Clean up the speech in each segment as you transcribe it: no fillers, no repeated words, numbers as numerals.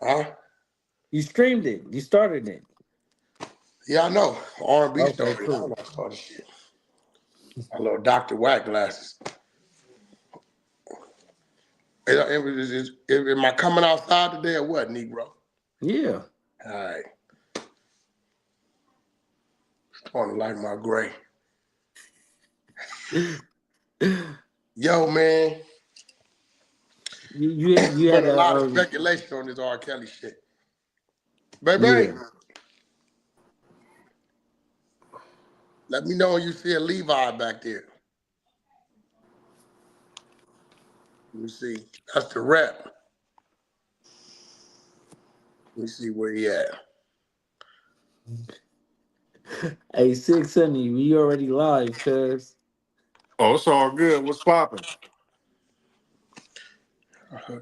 Huh? You streamed it. You started it. Yeah, I know. R&B Okay, started. I don't cool. know started shit. I love Dr. Wack glasses. Am I coming outside today or what, Negro? Yeah. All right. Starting to like my gray. Yo, man. You Been had a a lot of speculation on this R. Kelly shit. Baby, yeah. let me know when you see a Levi back there. Let me see. That's the rep. Let me see where he at. Hey, 600, we already live, cuz. Oh, it's all good. What's popping? Okay.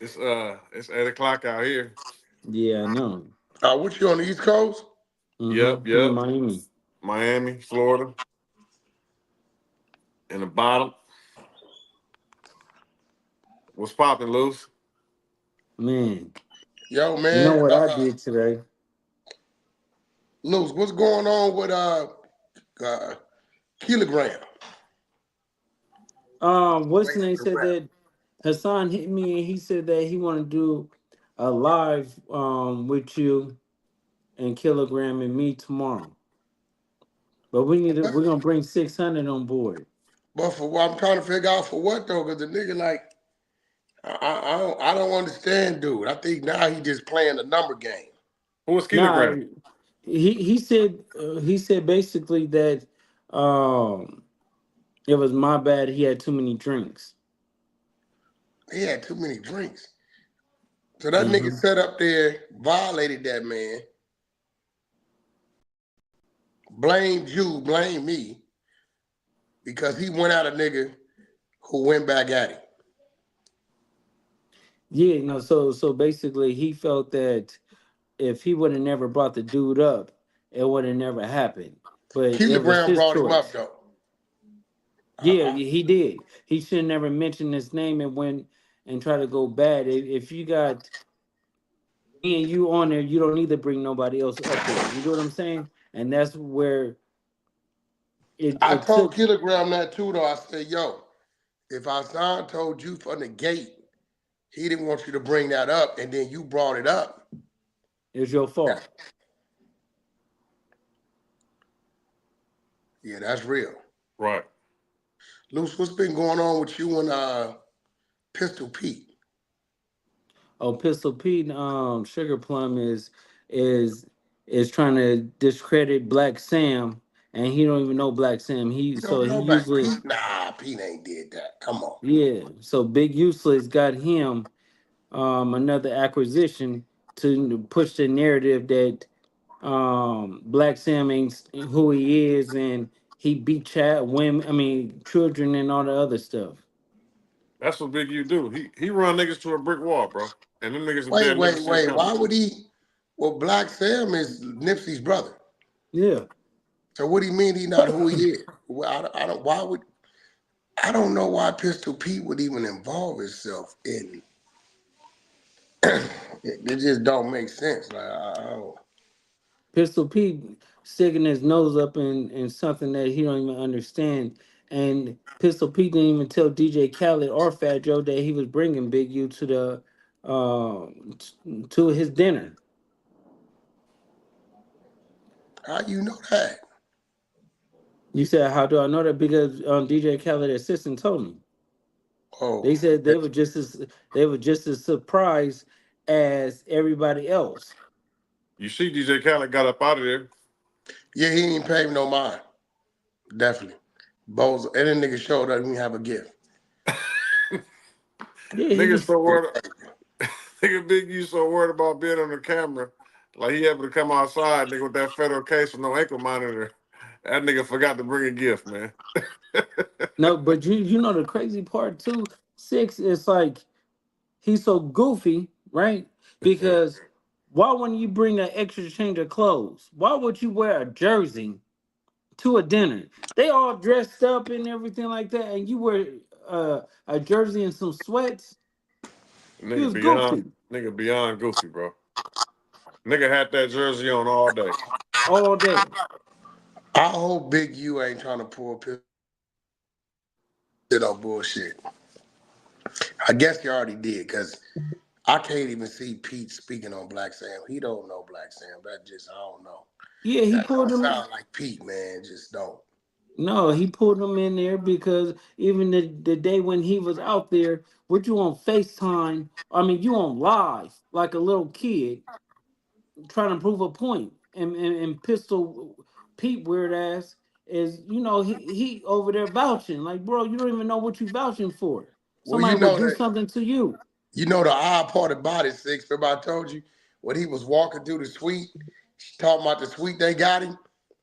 It's 8 o'clock out here. Yeah, I know. What you on the East Coast? Yep, I'm in yep. Miami. Miami, Florida, in the bottom. What's popping, loose? Man, Yo, you know man. what I did today? Luz, what's going on with uh Kilogram? What's the Waiting name for the said rep. that Hassan hit me and he said that he want to do a live with you and Kilogram and me tomorrow. But we're gonna bring 600 on board. But for what I'm trying to figure out for what though, because the nigga like I don't understand, dude. I think now he just playing the number game. Who was Nah, Kilogram? he said basically that um it was my bad he had too many drinks. He had too many drinks. So that nigga Hmm. sat up there, violated that man, blamed you, blamed me, because he went at a nigga who went back at him. Yeah, no, so basically he felt that if he would have never brought the dude up, it would have never happened. But it was Kilogram his brought him up choice. though. Yeah, I, he did. He should never mention his name and went and try to go bad. If you got me and you on there, you don't need to bring nobody else up there. You know what I'm saying? And that's where I it told took. Kilogram that too though. I said, yo, if Hassan told you from the gate he didn't want you to bring that up, and then you brought it up. It's your That's, fault. yeah, that's real. Right. Luce, what's been going on with you and Pistol Pete? Oh, Pistol Pete, Sugar Plum is is trying to discredit Black Sam, and he don't even know Black Sam. He You so don't he know about usually Pete? Nah, Pete ain't did that. Come on. yeah. So Big Useless got him another acquisition to push the narrative that Black Sam ain't who he is, and he beat child women, I mean children, and all the other stuff. That's what Big U do. He run niggas to a brick wall, bro. And them niggas are Wait, dead never wait, see it wait. coming. Why would he? Well, Black Sam is Nipsey's brother. Yeah. So what do you mean he not who he is? Well, I don't. Why would? I don't know why Pistol Pete would even involve himself in. It just don't make sense. Like I don't. Pistol Pete sticking his nose up in something that he don't even understand. And Pistol Pete didn't even tell DJ Khaled or Fat Joe that he was bringing Big U to the to his dinner. How you know that? You said, "How do I know that?" Because DJ Khaled assistant told me. Oh, They said okay. they were just as surprised as everybody else. You see DJ Khaled got up out of there. Yeah, he ain't paid me no mind. Definitely. Bozo. And then nigga showed up and have a gift. Yeah, he Niggas was. so worried. Nigga Big U so worried about being on the camera. Like he able to come outside, nigga, with that federal case with no ankle monitor. That nigga forgot to bring a gift, man. No, but you know the crazy part too. Six is like he's so goofy, right? Because why wouldn't you bring an extra change of clothes? Why would you wear a jersey to a dinner? They all dressed up and everything like that, and you wear a jersey and some sweats. He was goofy Nigga beyond goofy, bro. Nigga had that jersey on all day. all day. I hope Big U ain't trying to pull shit on bullshit. I guess he already did, because I can't even see Pete speaking on Black Sam. He don't know Black Sam. That just, I don't know. Yeah, he That pulled don't him. sound like Pete, man. Just don't. No, he pulled him in there because even the day when he was out there, what you on FaceTime? I mean, you on live like a little kid trying to prove a point, and Pistol Pete weird ass is, he over there vouching like, bro, you don't even know what you vouching for. Well, Somebody would do something to you. the odd part about it, Six. Remember I told you when he was walking through the suite, talking about the suite they got him.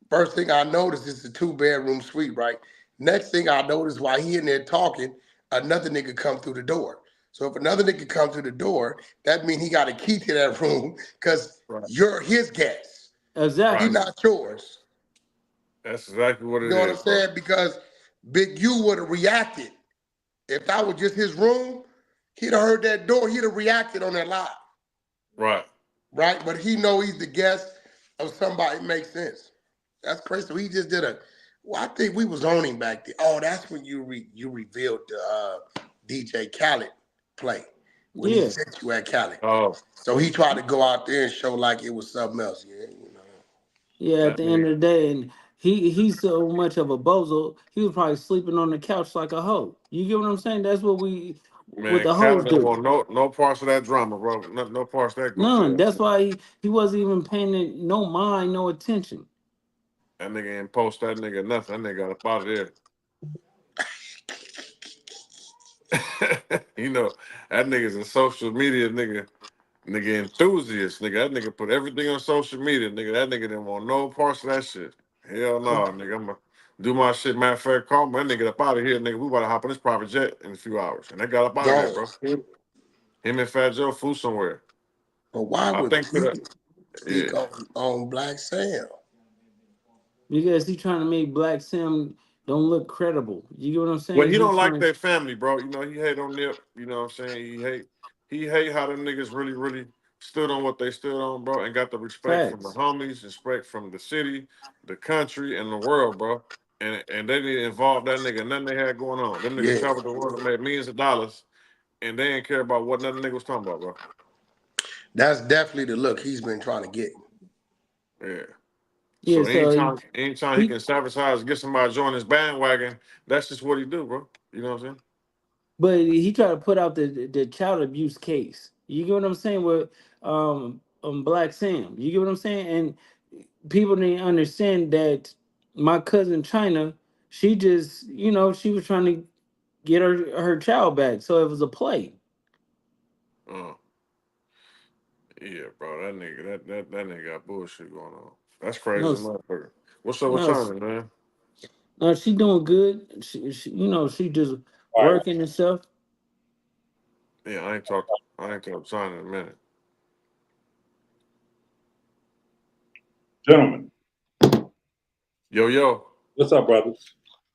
First thing I noticed is the 2-bedroom suite, right? Next thing I noticed while he in there talking, another nigga come through the door. So if another nigga come through the door, that means he got a key to that room because Right. you're his guest. He Right. Exactly. not yours. That's exactly what You it know what I'm is, bro. saying? Because Big U would have reacted. If that was just his room, he'd have heard that door, he'd have reacted on that live. Right. Right? But he know he's the guest of somebody. It makes sense. That's crazy. So he just did a. Well, I think we was on him back then. Oh, that's when you revealed the DJ Khaled play when he Yeah. sent you at Khaled. Oh, So he tried to go out there and show like it was something else. Yeah, you know. Yeah, at that the end nigga. of the day, and he's so much of a bozo, he was probably sleeping on the couch like a hoe. You get what I'm saying? That's what Man, the Cal hoes didn't do. want no parts of that drama, bro. No parts of that goofy None. ass That's shit. why he wasn't even paying it no mind, no attention. That nigga ain't post that nigga nothing. That nigga got up out of there. You know, that nigga's a social media nigga. Nigga enthusiast, nigga. That nigga put everything on social media, nigga. That nigga didn't want no parts of that shit. Hell no, nigga. I'm gonna do my shit. Matter of fact, call my nigga up out of here, nigga. We about to hop on this private jet in a few hours. And they got up out of there, Dog. bro. Him and Fat Joe flew somewhere. But why I would think to that. Pete speak Yeah. on Black Sam? Because he trying to make Black Sam don't look credible. You get what I'm Well, saying? he He don't like trying their family, bro. You know, he hate on Nip. You know what I'm saying? He hate how them niggas really stood on what they stood on, bro, and got the respect from the facts. homies, respect from the city, the country, and the world, bro. And they didn't involve that nigga in nothing they had going on. Them niggas Yeah, traveled the world and made millions of dollars, and they didn't care about what nothing nigga was talking about, bro. that's definitely the look he's been trying to get. Yeah. Yeah, So so anytime he he can sabotage, get somebody to join his bandwagon, that's just what he do, bro. You know what I'm saying? but he tried to put out the child abuse case. You get what I'm saying with Black Sam. You get what I'm saying? And people didn't understand that my cousin China, she just, she was trying to get her child back. So it was a play. Uh, Yeah, bro, that nigga got bullshit going on. That's No, crazy, motherfucker. What's up with no, China, man? no, she doing good. She just All right, working and stuff. Yeah, I ain't talked China in a minute. gentlemen, Yo, yo. what's up, brothers?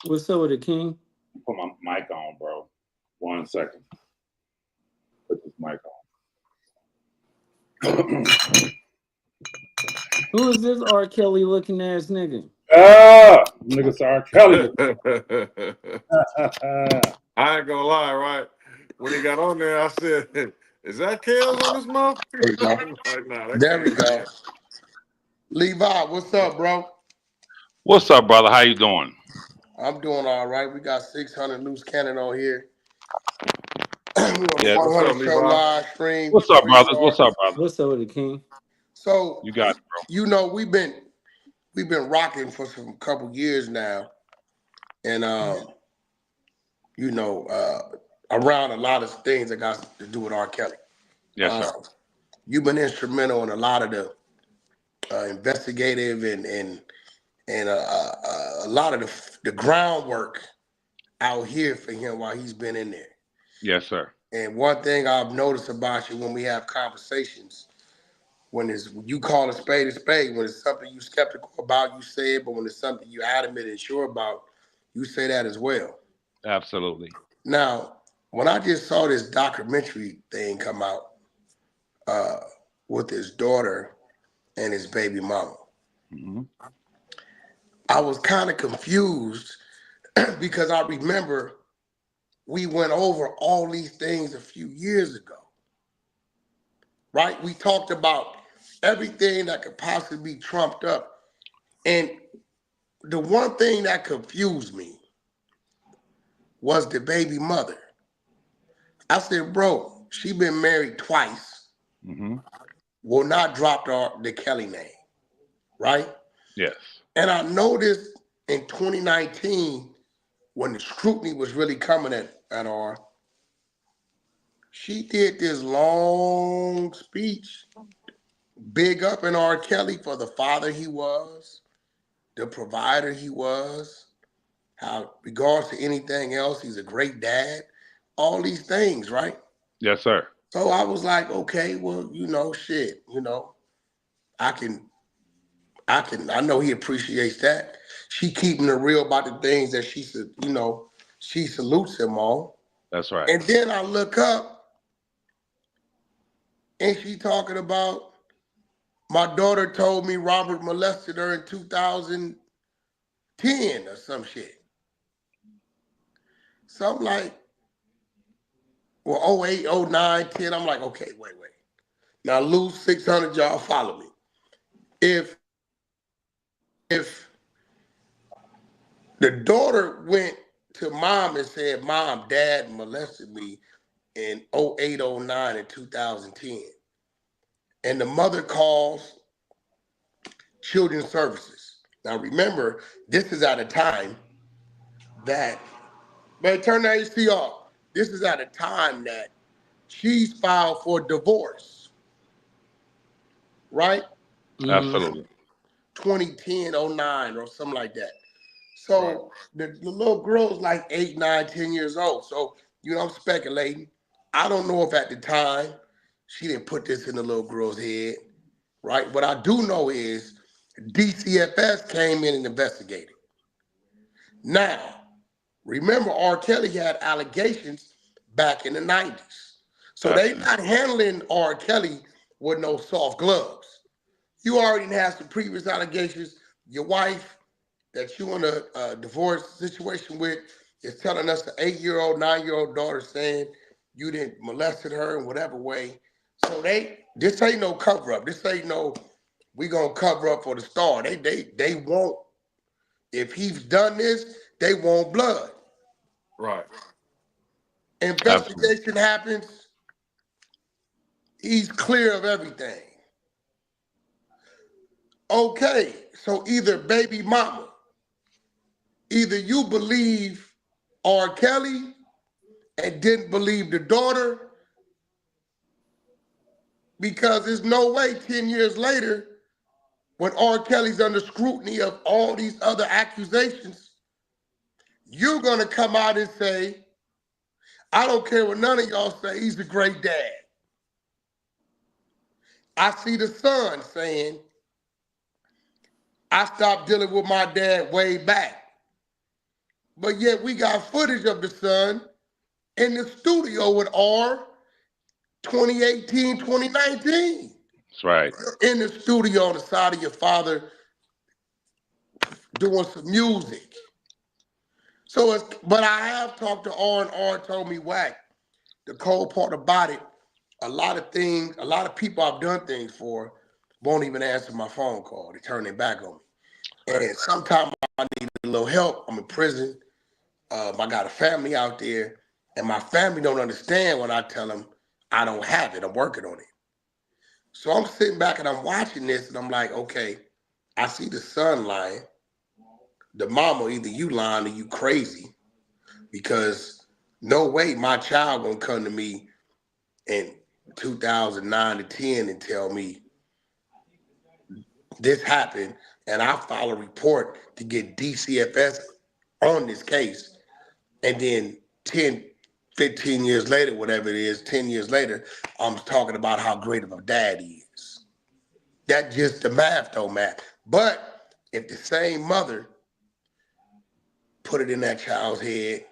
What's up with the king? Put my mic on, bro. 1 second. Put this mic on. Who is this R. Kelly looking ass nigga? Nigga, sorry, Kelly. I ain't gonna lie, right? When he got on there, I said, "Is that Kels on this There we motherfucker?" go. I'm like, nah, that There we can't be go. him. Levi, what's up, bro? What's up, brother? How you doing? I'm doing all right. We got 600 loose cannon on here. We on the Yeah. What's 100 up, show Levi? live stream, What's up, three brothers? What's up, stars. brother? What's up with the king? So You got it, bro. we've been rocking for some couple years now, and around a lot of things that got to do with R. Kelly. Yes, sir. Um, you've been instrumental in a lot of the investigative and a lot of the groundwork out here for him while he's been in there. Yes, sir. And one thing I've noticed about you when we have conversations, when you call a spade, when it's something you skeptical about, you say it, but when it's something you adamant and sure about, you say that as well. Absolutely. Now, when I just saw this documentary thing come out uh, with his daughter and his baby mama, Mm-hmm. I was kind of confused because I remember we went over all these things a few years ago, right? We talked about everything that could possibly be trumped up. And the one thing that confused me was the baby mother. I said, bro, she been married twice, Mm-hmm. will not drop the Kelly name, right? Yes. And I noticed in 2019, when the scrutiny was really coming at her, she did this long speech, big up in R. Kelly for the father he was, the provider he was, how, regards to anything else, he's a great dad, all these things, right? Yes, sir. So I was like, okay, well, shit, I can, I know he appreciates that. She keeping it real about the things that she said, she salutes him on. That's right. And then I look up and she talking about my daughter told me Robert molested her in 2010 or some shit. So I'm like, well, oh 08, oh 09, 10. I'm like, okay, wait. Now lose 600, y'all follow me. If the daughter went to mom and said, Mom, Dad molested me in 08, oh 09, and 2010, and the mother calls Children's Services. Now remember, this is at a time that, man, turn that AC off. This is at a time that she's filed for divorce, right? Mm-hmm. Absolutely. 2010, oh 09, or something like that. Right. So the little girl's like 8, 9, 10 years old. So, I'm speculating. I don't know if at the time she didn't put this in the little girl's head, right? What I do know is DCFS came in and investigated. Now, remember, R. Kelly had allegations back in the 90s. So they Absolutely. not handling R. Kelly with no soft gloves. You already had some previous allegations. Your wife that you in a divorce situation with is telling us the 8-year-old, 9-year-old daughter saying you didn't molested her in whatever way. So this ain't no cover up. This ain't no we gonna cover up for the star. They won't. If he's done this, they want blood. Right. Absolutely. Investigation happens. He's clear of everything. Okay, so either baby mama, either you believe R. Kelly and didn't believe the daughter, because there's no way 10 years later, when R. Kelly's under scrutiny of all these other accusations, you're gonna come out and say, I don't care what none of y'all say, he's a great dad. I see the son saying, I stopped dealing with my dad way back. But yet we got footage of the son in the studio with R 2018, 2019. That's right. In the studio on the side of your father doing some music. So but I have talked to R, and R told me, Wack, the cold part about it, a lot of people I've done things for won't even answer my phone call. They turn their back on me. And sometimes I need a little help. I'm in prison. I got a family out there, and my family don't understand when I tell them I don't have it. I'm working on it. So I'm sitting back and I'm watching this, and I'm like, okay, I see the son lying. The mama, either you lying or you crazy, because no way my child gonna come to me in 2009 to 10 and tell me this happened, and I file a report to get DCFS on this case, and then 10, 15 years later, whatever it is, 10 years later, I'm talking about how great of a dad he is. That just the math don't matter. But if the same mother put it in that child's head,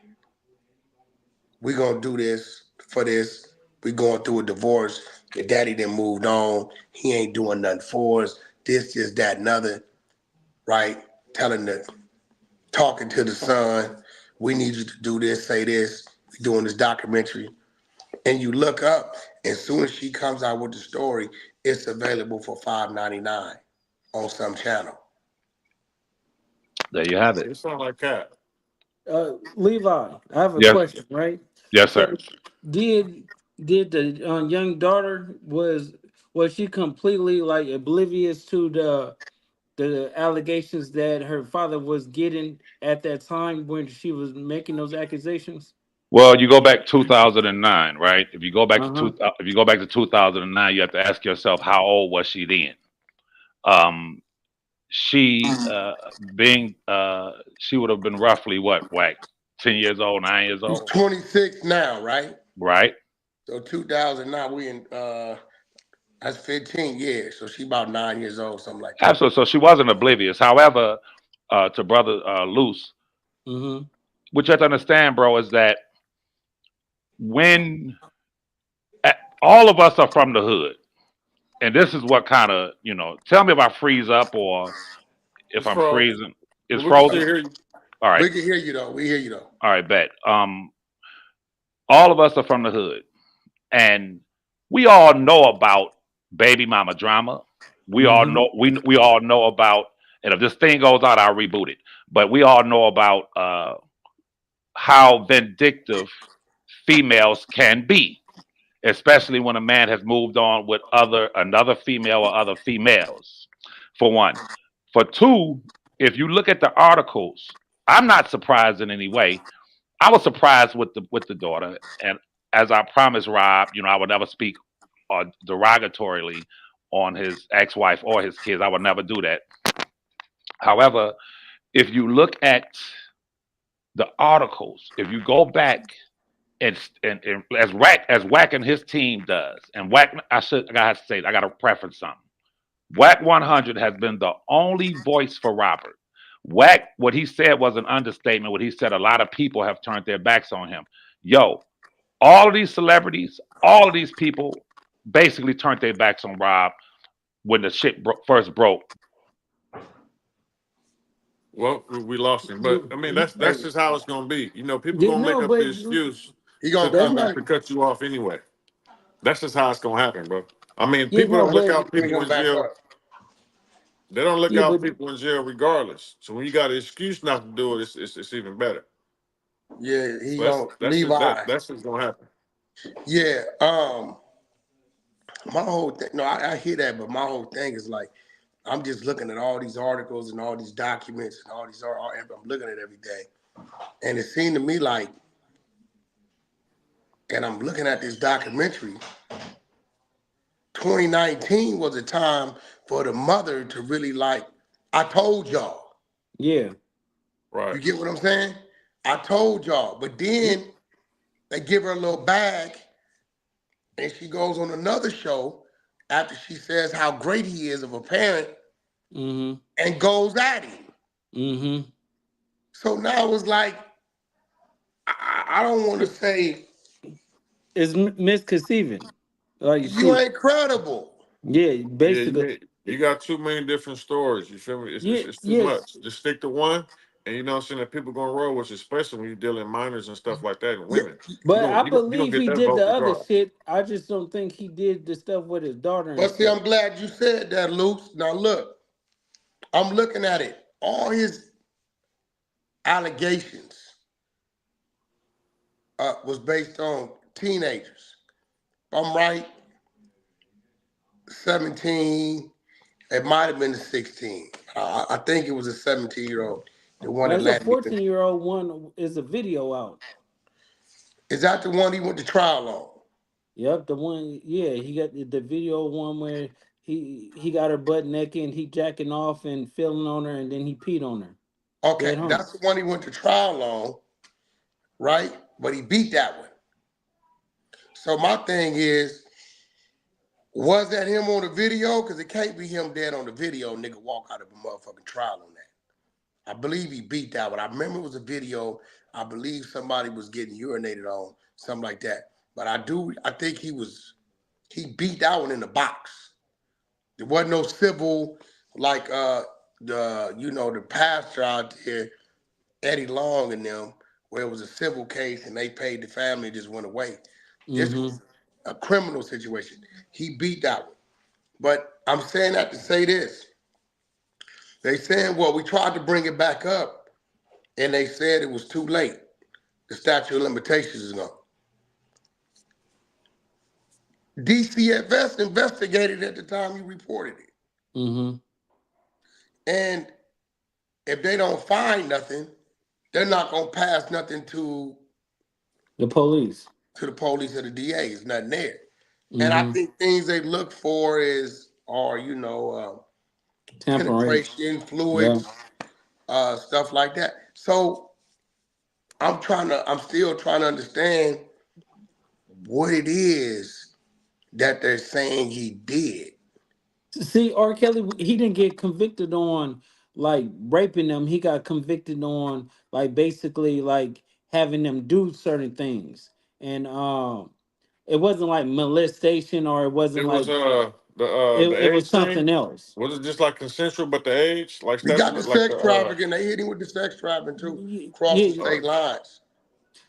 we gonna do this for this. We going through a divorce. Your daddy then moved on. He ain't doing nothing for us. This, that, and other, right? Telling the talking to the son, we need you to do this, say this. We doing this documentary. And you look up, as soon as she comes out with the story, it's available for $5.99 on some channel. There you have it. It sound like cat. Levi, I have a Yes, question, right? yes, sir. So did did the young daughter was she completely like oblivious to the allegations that her father was getting at that time when she was making those accusations? Well, you go back 2009, right? If you go back to Uh-huh. if you go back to 2009, you have to ask yourself how old was she then? Um, she being she would have been roughly what, Wack, 10 years old, 9 years She's old, 26 now, right? right? So 2009, we in that's 15 years. So she about 9 years old, something like that. Absolutely. So she wasn't oblivious. However, to brother Loose, Mm-hmm. what you have to understand, bro, is that when all of us are from the hood, and this is what kind of, tell me if I freeze up or if It's I'm froze, freezing. but It's we can still frozen. hear you. All right. We can hear you though. We hear you though. All right, bet. All of us are from the hood, and we all know about baby mama drama. We all Mm-hmm. know we all know about, and if this thing goes out, I'll reboot it. But we all know about how vindictive females can be, especially when a man has moved on with another female or other females. For one, for two, if you look at the articles, I'm not surprised in any way. I was surprised with the daughter, and as I promised Rob, I would never speak derogatorily on his ex-wife or his kids. I would never do that. However, if you look at the articles, if you go back and as Wack and his team does, and Wack, I gotta say, I gotta preference something. Wack 100 has been the only voice for Robert. Wack, what he said was an understatement. What he said, a lot of people have turned their backs on him. Yo, all of these celebrities, all of these people basically turned their backs on Rob when the shit first broke. Well, we lost him, but I mean Hey, that's just how it's gonna be. People gonna make No, up the but excuse he gonna to that's come to, back. not. to cut you off anyway. That's just how it's gonna happen, bro. I mean, Yeah, people no, don't look but We out bring people him in back jail. up. They don't look yeah, out but people in jail regardless. So when you got an excuse not to do it, it's even better. Yeah, he So that's gonna that's just Levi. that's what's gonna happen. Yeah. My whole thing. No, I hear that, but my whole thing is like I'm just looking at all these articles and all these documents and all these. I'm looking at everything, and it seemed to me like, and I'm looking at this documentary. 2019 was a time for the mother to really like. I told y'all. yeah. Right. You get what I'm saying? I told y'all. But then they give her a little bag, and she goes on another show after she says how great he is of a parent, Mm-hmm. and goes at him. Mm-hmm. So now it's like I don't want to say It's misconceiving. Like you she, ain't credible. yeah, Yeah, basically, you got too many different stories. You feel me? yeah, It's too yes, much. Just stick to one, and you know what I'm saying, that people gonna roll with, you, especially when you're dealing minors and stuff like that and Yeah, women. You but gonna I you gonna believe get he that did vote the other regardless. shit. I just don't think he did the stuff with his daughter and but see, stuff. I'm glad you said that, Luke. Now look, I'm looking at it. All his allegations was based on teenagers. If I'm right, 17. It might have been a 16. I think it was a 17-year-old. The one that There's a landed. 14-year-old one. Is a video out. Is that the one he went to trial on? Yep, the one. Yeah, he got the video one where he got her butt naked and he jacking off and feeling on her and then he peed on her. Okay, Dead home. that's the one he went to trial on, right? But he beat that one. So my thing is, was that him on the video? Because it can't be him dead on the video. Nigga walk out of a motherfucking trial on that. I believe he beat that one. I remember it was a video. I believe somebody was getting urinated on. something like that. But I think he beat that one in the box. There wasn't no civil like the pastor out there, Eddie Long and them, where it was a civil case and they paid the family and just went away. This Mm-hmm. was a criminal situation. He beat that one. But I'm saying that to say this. They saying, well, we tried to bring it back up and they said it was too late. The statute of limitations is gone. DCFS investigated at the time you reported it. Mm-hmm. And if they don't find nothing, they're not gonna pass nothing The police. to the police or the DA. It's nothing there. And I Mm-hmm. think things they look for are Tampering. penetration, Yeah. fluids, stuff like that. So I'm still trying to understand what it is that they're saying he did. See, R. Kelly, he didn't get convicted on like raping them. He got convicted on like basically like having them do certain things. And it wasn't like molestation or it wasn't It was like the it was age thing. something else. Was it just like consensual, but the age, like We got the statute, like sex the trafficking. They hit him with the sex trafficking too, across the Yeah. uh, state lines.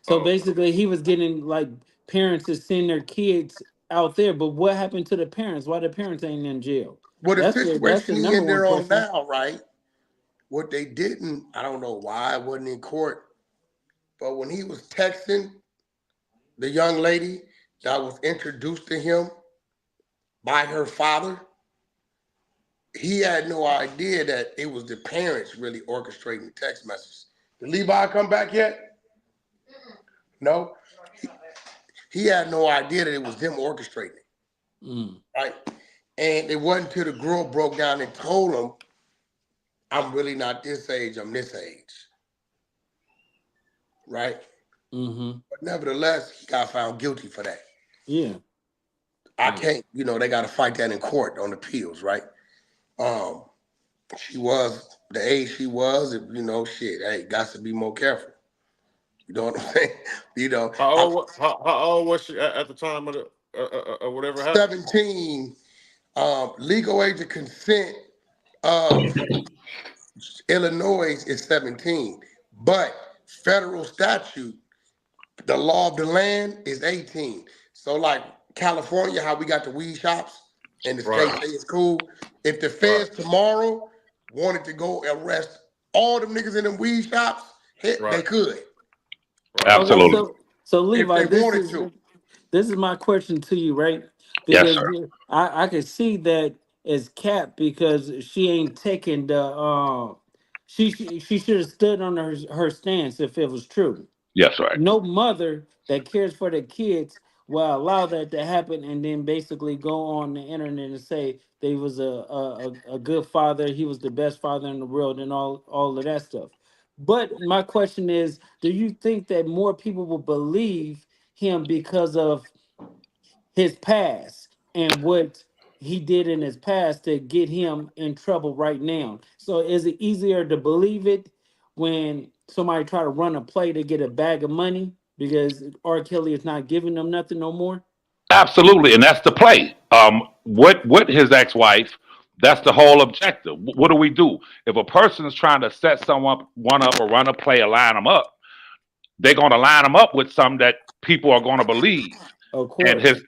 So okay. basically he was getting like parents to send their kids out there. But what happened to the parents? Why the parents ain't in jail? Well, the That's the situation he number in one there on question. now, right? What they didn't, I don't know why it wasn't in court, but when he was texting the young lady that was introduced to him by her father, he had no idea that it was the parents really orchestrating the text messages. Did Levi come back yet? No. He, he had no idea that it was them orchestrating it, Mm, right? And it wasn't until the girl broke down and told him, I'm really not this age, I'm this age, right? mm-hmm. But nevertheless, he got found guilty for that. Yeah. I Yeah. can't, they got to fight that in court on appeals, right? Um, she was the age she was, shit, hey, got to be more careful. You know what I'm saying? You know, How I'm old? How old was she at the time of the whatever happened? 17, legal age of consent of Illinois is 17, but federal statute, the law of the land is 18. So like California, how we got the weed shops and the state Right, say it's cool. If the right, feds tomorrow wanted to go arrest all them niggas in them weed shops, they right, could right. Okay, Absolutely. so if Levi, they wanted to. this is my question to you, right? Yes, Because sir. I can see that as Cap because she ain't taking the she should have stood on her stance if it was true. Yes, right. No mother that cares for their kids will allow that to happen and then basically go on the internet and say they was a good father, he was the best father in the world and all of that stuff. But my question is, do you think that more people will believe him because of his past and what he did in his past to get him in trouble right now? So is it easier to believe it when somebody try to run a play to get a bag of money because R. Kelly is not giving them nothing no more? Absolutely, and that's the play. What his ex-wife. That's the whole objective. What do we do if a person is trying to set someone one up or run a play or line them up? They're going to line them up with something that people are going to believe. Of And course.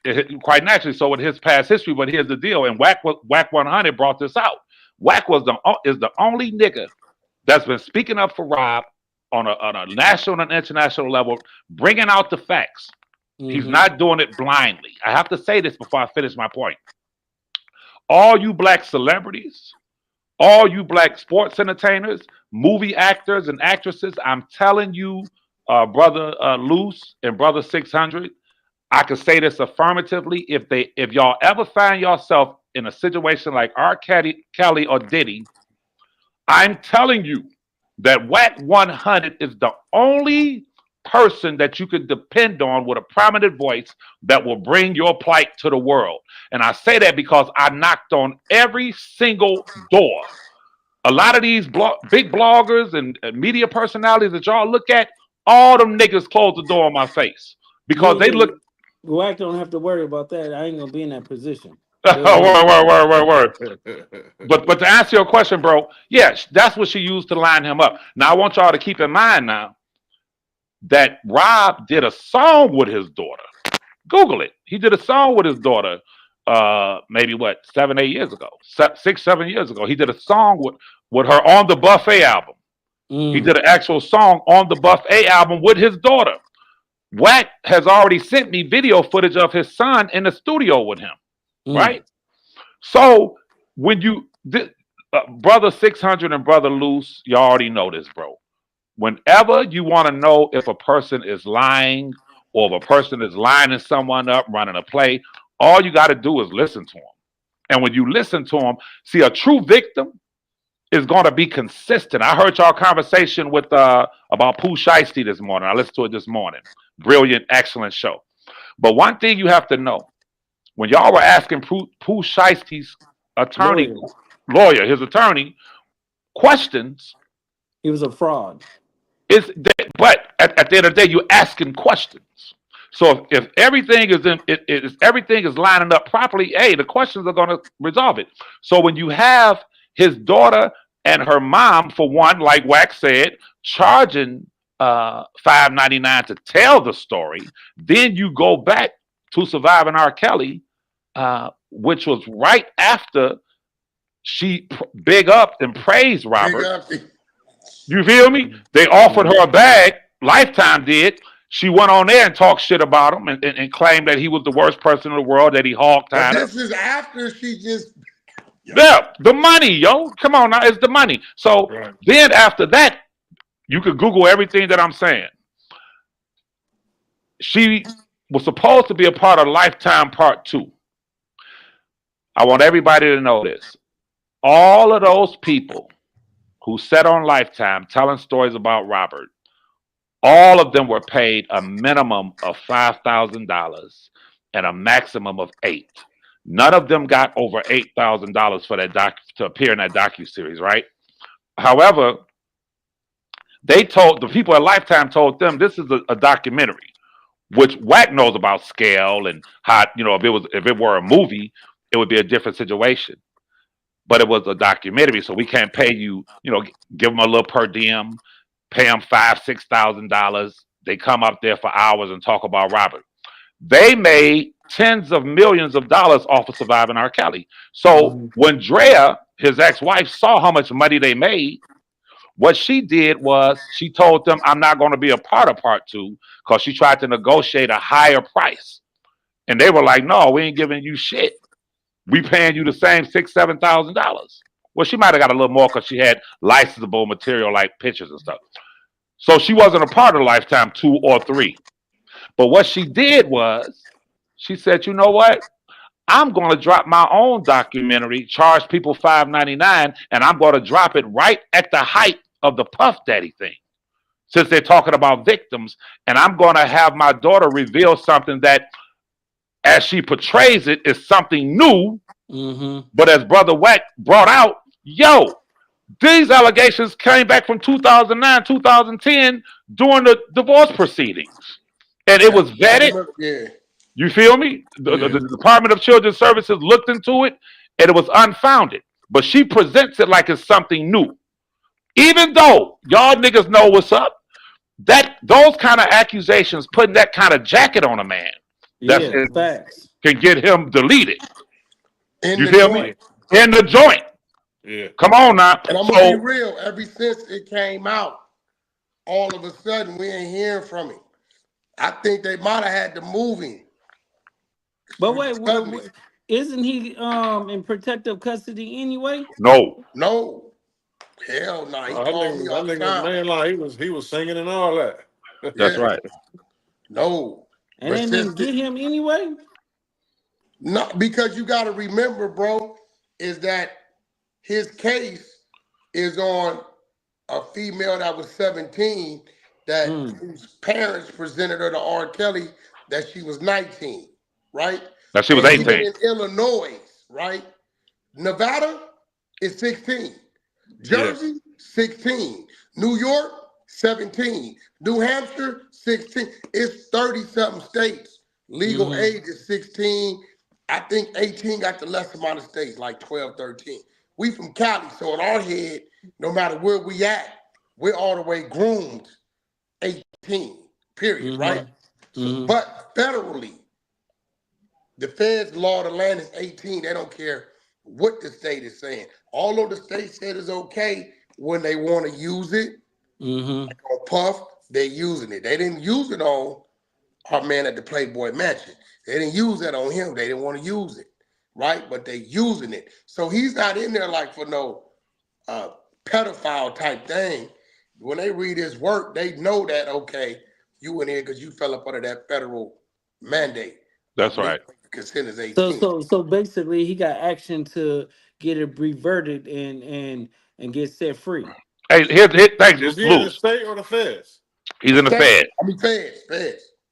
quite naturally, so with his past history. But here's the deal, and Wack 100 brought this out. Wack is the only nigga that's been speaking up for Rob on a national and international level, bringing out the facts. He's Mm-hmm. not doing it blindly. I have to say this before I finish my point. All you black celebrities, all you black sports entertainers, movie actors and actresses, I'm telling you, brother Loose and brother 600, I can say this affirmatively. If y'all ever find yourself in a situation like Kelly or Diddy, I'm telling you that Wack 100 is the only person that you can depend on with a prominent voice that will bring your plight to the world. And I say that because I knocked on every single door. A lot of these big bloggers and media personalities that y'all look at, all them niggas closed the door on my face. because they look. Wack don't have to worry about that. I ain't gonna be in that position. They'll handle it. Word. But to answer your question, bro, yes, that's what she used to line him up. Now I want y'all to keep in mind now that Rob did a song with his daughter. Google it. He did a song with his daughter. Maybe what 7, 8 years ago, 6, 7 years ago. He did a song with her on the Buffet album. He did an actual song on the Buffet album with his daughter. Wack has already sent me video footage of his son in the studio with him, right? So when you, brother 600 and brother Loose, you already know this, bro. Whenever you want to know if a person is lying or if a person is lining someone up, running a play, all you got to do is listen to them. And when you listen to them, see, a true victim is going to be consistent. I heard y'all conversation with about Pooh Shiesty this morning. I listened to it this morning. Brilliant, excellent show. But one thing you have to know, when y'all were asking Pooh Shiesty's attorney, lawyer, his attorney, questions, he was a fraud. But at the end of the day, you're asking questions. So if everything is everything is lining up properly, hey, the questions are going to resolve it. So when you have his daughter and her mom, for one, like Wack said, charging $5.99 to tell the story, then you go back to Surviving R. Kelly, which was right after she big up and praised Robert. You feel me? They offered her a bag. Lifetime did. She went on there and talked shit about him and claimed that he was the worst person in the world, that he hog-tied her. This is after she just... Yeah, the money, yo. Come on now, it's the money. So then after that, you could Google everything that I'm saying. She was supposed to be a part of Lifetime Part 2. I want everybody to know this. All of those people who sat on Lifetime telling stories about Robert, all of them were paid a minimum of $5,000 and a maximum of $8,000. None of them got over $8,000 for that to appear in that docuseries, right? However, the people at Lifetime told them this is a documentary, which Wack knows about scale and how, if it were a movie, it would be a different situation. But it was a documentary, so we can't pay you, give them a little per diem, pay them $5,000, $6,000. They come up there for hours and talk about Robert. They made tens of millions of dollars off of Surviving R. Kelly. So when Drea, his ex-wife, saw how much money they made, what she did was she told them, I'm not going to be a part of Part 2, because she tried to negotiate a higher price. And they were like, no, we ain't giving you shit. We paying you the same $6,000, $7,000. Well, she might have got a little more because she had licensable material like pictures and stuff. So she wasn't a part of Lifetime 2 or 3. But what she did was she said, you know what? I'm going to drop my own documentary, charge people $5.99, and I'm going to drop it right at the height of the Puff Daddy thing, since they're talking about victims. And I'm going to have my daughter reveal something that, as she portrays it, is something new. But as Brother Wack brought out, these allegations came back from 2009, 2010 during the divorce proceedings. And it was vetted. Yeah. You feel me? The Department of Children's Services looked into it, and it was unfounded. But she presents it like it's something new. Even though y'all niggas know what's up, those kind of accusations, putting that kind of jacket on a man, can get him deleted. You feel me? In the joint. Yeah. Come on now. And I'm going to be real. Ever since it came out, all of a sudden, we ain't hearing from him. I think they might have had to move him. But wait, isn't he in protective custody anyway? No. Hell no. He That called me all the nigga, time. man, he was singing and all that. That's right. No. And they didn't get him anyway? No, because you got to remember, bro, is that his case is on a female that was 17 whose parents presented her to R. Kelly that she was 19, right? That she was 18. In Illinois, right? Nevada is 16. Jersey, 16. New York, 17. New Hampshire, 16. It's 30-something states. Legal Mm-hmm. age is 16. I think 18 got the less amount of states, like 12, 13. We from Cali, so in our head, no matter where we at, we're all the way groomed 18, period, right? Mm-hmm. So, Mm-hmm. but federally, the feds law of the land is 18. They don't care what the state is saying. Although the state said it's okay when they want to use it, Mm-hmm. like on Puff, they're using it. They didn't use it on our man at the Playboy Mansion. They didn't use that on him. They didn't want to use it, right? But they using it. So he's not in there like for no uh, pedophile type thing. When they read his work, they know that, okay, you in here because you fell up under that federal mandate That's of legal right. consent is So 18. so so basically, he got action to get it reverted and get set free. Hey, thanks, Is he in the Loose. state or the feds? He's in the State, Fed. I mean feds.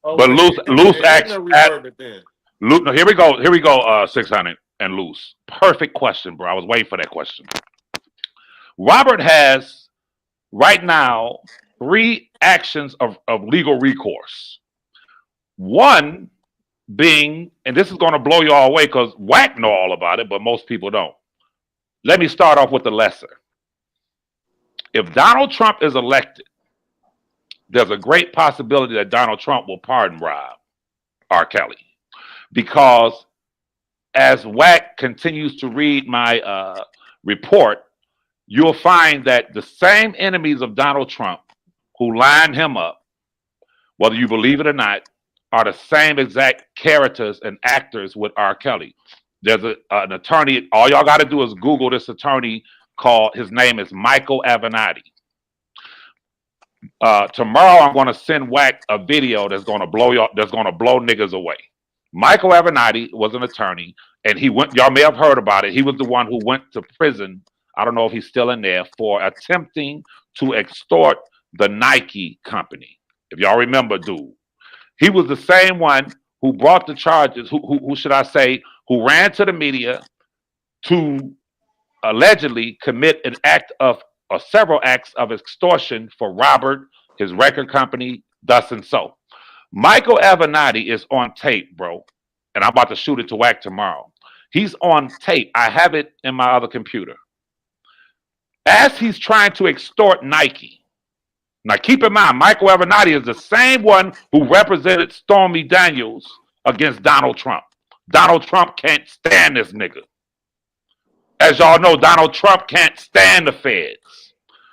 But Okay, Loose, Loose it ain't acts no at revert then. Loose. No, here we go. Here we go. 600 and Loose. Perfect question, bro. I was waiting for that question. Robert has right now three actions of legal recourse. One being, and this is going to blow you all away because Wack know all about it, but most people don't. Let me start off with the lesser. If Donald Trump is elected, there's a great possibility that Donald Trump will pardon Rob R. Kelly because as Wack continues to read my report, you'll find that the same enemies of Donald Trump who lined him up, whether you believe it or not, are the same exact characters and actors with R. Kelly. There's an attorney. All y'all got to do is Google this attorney called. His name is Michael Avenatti. Tomorrow I'm going to send Wack a video that's going to blow y'all. That's going to blow niggas away. Michael Avenatti was an attorney, and he went. Y'all may have heard about it. He was the one who went to prison. I don't know if he's still in there for attempting to extort the Nike company. If y'all remember, dude, he was the same one who brought the charges. Who should I say? Who ran to the media to allegedly commit an act of or several acts of extortion for Robert, his record company, thus and so. Michael Avenatti is on tape, bro, and I'm about to shoot it to Wack tomorrow. He's on tape. I have it in my other computer. As he's trying to extort Nike. Now, keep in mind, Michael Avenatti is the same one who represented Stormy Daniels against Donald Trump. Donald Trump can't stand this nigga. As y'all know, Donald Trump can't stand the feds.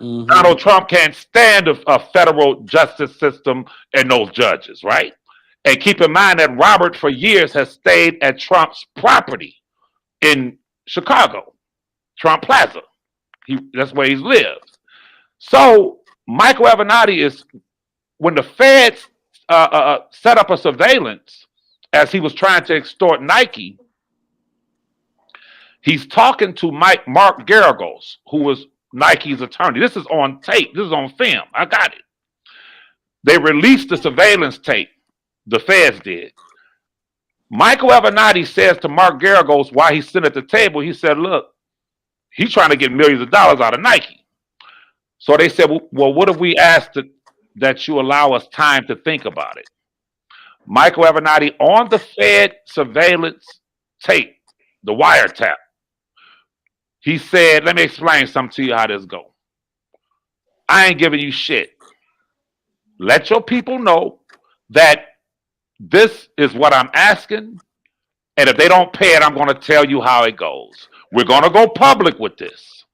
Mm-hmm. Donald Trump can't stand a federal justice system and those judges, right? And keep in mind that Robert, for years, has stayed at Trump's property in Chicago, Trump Plaza. That's where he lives. So Michael Avenatti is, when the feds set up a surveillance as he was trying to extort Nike, he's talking to Mark Garagos, who was Nike's attorney. This is on tape. This is on film. I got it. They released the surveillance tape. The feds did. Michael Avenatti says to Mark Garagos while he's sitting at the table, he said, look, he's trying to get millions of dollars out of Nike. So they said, well, what if we asked that you allow us time to think about it? Michael Avenatti on the Fed surveillance tape, the wiretap, he said, let me explain something to you how this go. I ain't giving you shit. Let your people know that this is what I'm asking. And if they don't pay it, I'm going to tell you how it goes. We're going to go public with this.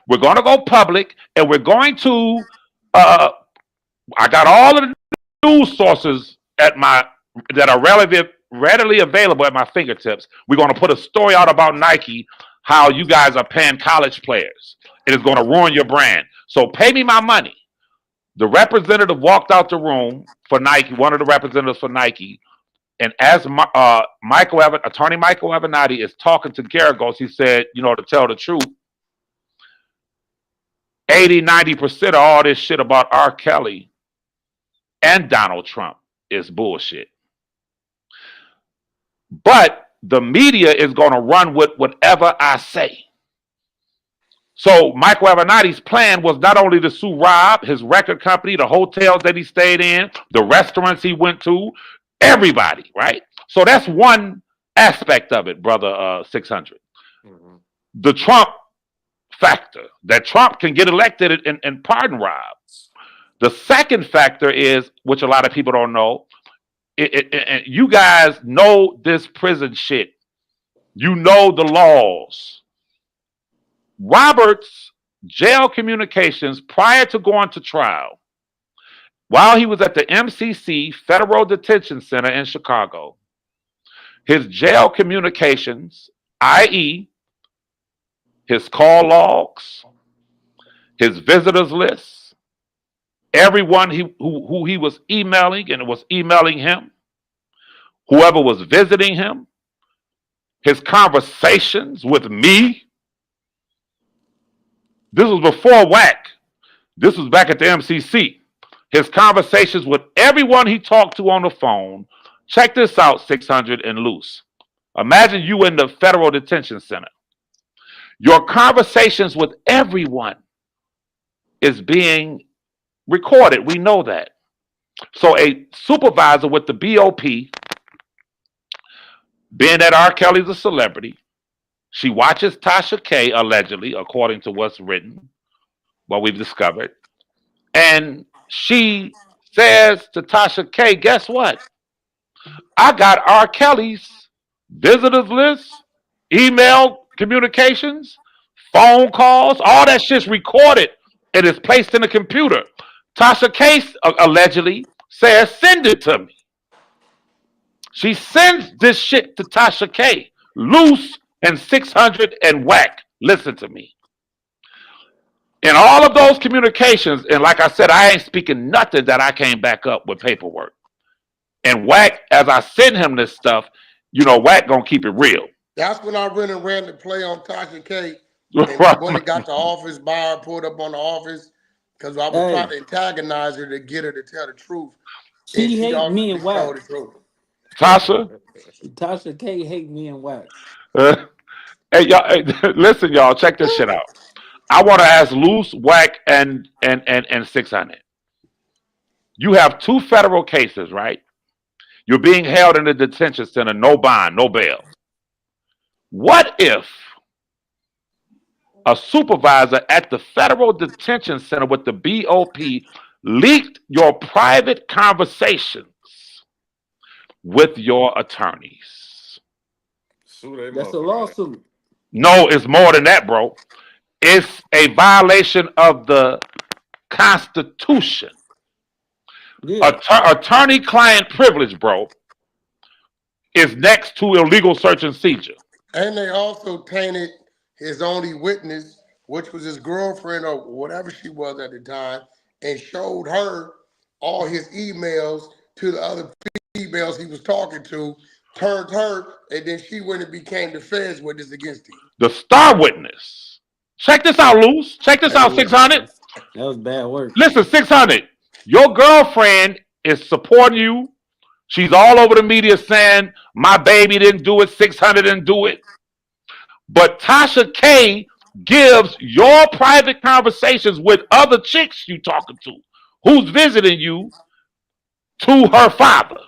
We're going to go public and we're going to, I got all of the news sources that are readily available at my fingertips. We're going to put a story out about Nike, how you guys are paying college players. It is going to ruin your brand. So pay me my money. The representative walked out the room for Nike, one of the representatives for Nike, and as attorney Michael Avenatti is talking to Garagos, he said, to tell the truth, 80-90% of all this shit about R. Kelly and Donald Trump is bullshit. But the media is going to run with whatever I say. So Michael Avenatti's plan was not only to sue Rob, his record company, the hotels that he stayed in, the restaurants he went to, everybody, right? So that's one aspect of it, brother 600. Mm-hmm. The Trump factor, that Trump can get elected and pardon Rob. The second factor is, which a lot of people don't know, and you guys know this prison shit. You know the laws. Robert's jail communications prior to going to trial, while he was at the MCC Federal Detention Center in Chicago, his jail communications, i.e., his call logs, his visitors list, everyone who he was emailing and was emailing him, whoever was visiting him, his conversations with me. This was before Wack. This was back at the MCC. His conversations with everyone he talked to on the phone. Check this out, 600 and loose. Imagine you in the Federal Detention Center. Your conversations with everyone is being recorded. We know that. So a supervisor with the BOP, being that R. Kelly's a celebrity, she watches Tasha K, allegedly, according to what's written, what we've discovered, and she says to Tasha K, guess what? I got R. Kelly's visitors list, email communications, phone calls, all that shit's recorded and is placed in the computer. Tasha K allegedly says, send it to me. She sends this shit to Tasha K. Loose and 600 and Wack. Listen to me. In all of those communications, and like I said, I ain't speaking nothing that I can't back up with paperwork. And Wack, as I send him this stuff, you know, Wack gonna keep it real. That's when I really ran the play on Tasha K. And when it got to office, buyer pulled up on the office because I was trying to antagonize her to get her to tell the truth. She hate me and Wack. Tasha K hate me and Wack. Hey y'all, hey, listen, y'all, check this shit out. I want to ask Loose, Wack, and 600. You have 2 federal cases, right? You're being held in the detention center, no bond, no bail. What if a supervisor at the federal detention center with the BOP leaked your private conversations with your attorneys? That's a lawsuit. No, it's more than that, bro. It's a violation of the Constitution. Yeah. Attorney-client privilege, bro, is next to illegal search and seizure. And they also tainted his only witness, which was his girlfriend or whatever she was at the time, and showed her all his emails to the other females he was talking to, turned her, and then she went and became the feds witness against him. The star witness. Check this out, Loose. Check this out, 600. That was bad work. Listen, 600. Your girlfriend is supporting you. She's all over the media saying, my baby didn't do it, 600 didn't do it. But Tasha K gives your private conversations with other chicks you talking to, who's visiting you, to her father.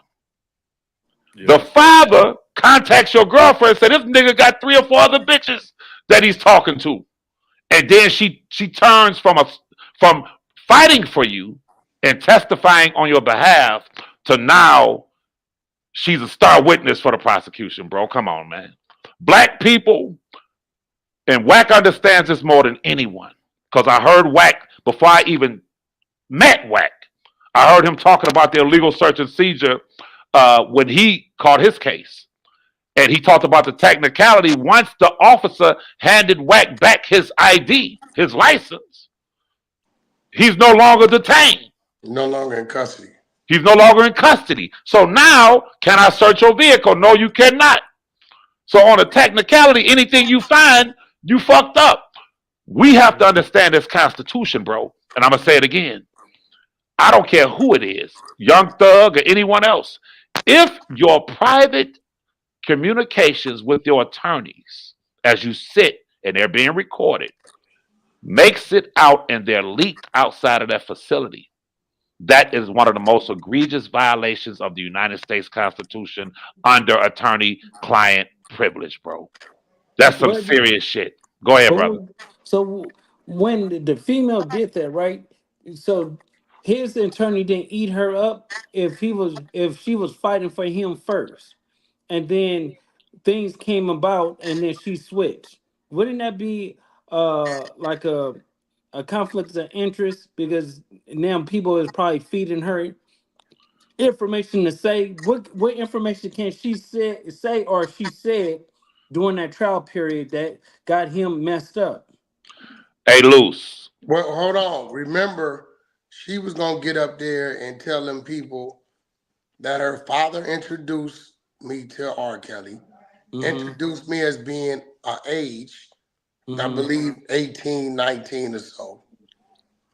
Yeah. The father contacts your girlfriend and says, this nigga got 3 or 4 other bitches that he's talking to. And then she turns from fighting for you and testifying on your behalf to now she's a star witness for the prosecution, bro. Come on, man. Black people, and Wack understands this more than anyone. Because I heard Wack, before I even met Wack, I heard him talking about the illegal search and seizure when he caught his case. And he talked about the technicality. Once the officer handed Wack back his ID, his license, he's no longer detained. No longer in custody. He's no longer in custody. So now, can I search your vehicle? No, you cannot. So on a technicality, anything you find, you fucked up. We have to understand this Constitution, bro. And I'm going to say it again. I don't care who it is, Young Thug or anyone else. If your private communications with your attorneys as you sit and they're being recorded makes it out and they're leaked outside of that facility, that is one of the most egregious violations of the United States Constitution under attorney-client privilege, bro. That's some What? serious shit. Go ahead, But brother. so when the female did that, right? So his attorney didn't eat her up if she was fighting for him first, and then things came about, and then she switched. Wouldn't that be like a conflict of interest because now people is probably feeding her information to say what information can she say or she said during that trial period that got him messed up. Hey, Loose. Well, hold on. Remember, she was gonna get up there and tell them people that her father introduced me to R. Kelly, Mm-hmm. introduced me as being a age, I Mm-hmm. believe 18, 19 or so,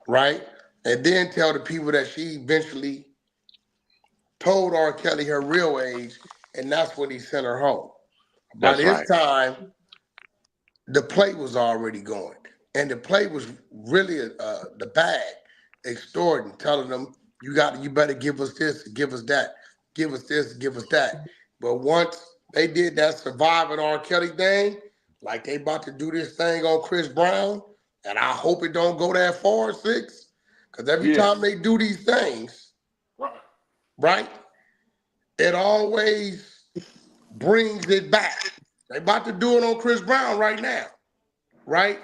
right? And then tell the people that she eventually told R. Kelly her real age, and that's when he sent her home. By That's this right. time, the play was already going, and the play was really the bag extorting, telling them you better give us this, give us that, give us this, give us that. But once they did that surviving R. Kelly thing, like they about to do this thing on Chris Brown, and I hope it don't go that far, six, because every Yeah. time they do these things, Right. right, it always brings it back. They about to do it on Chris Brown right now, right?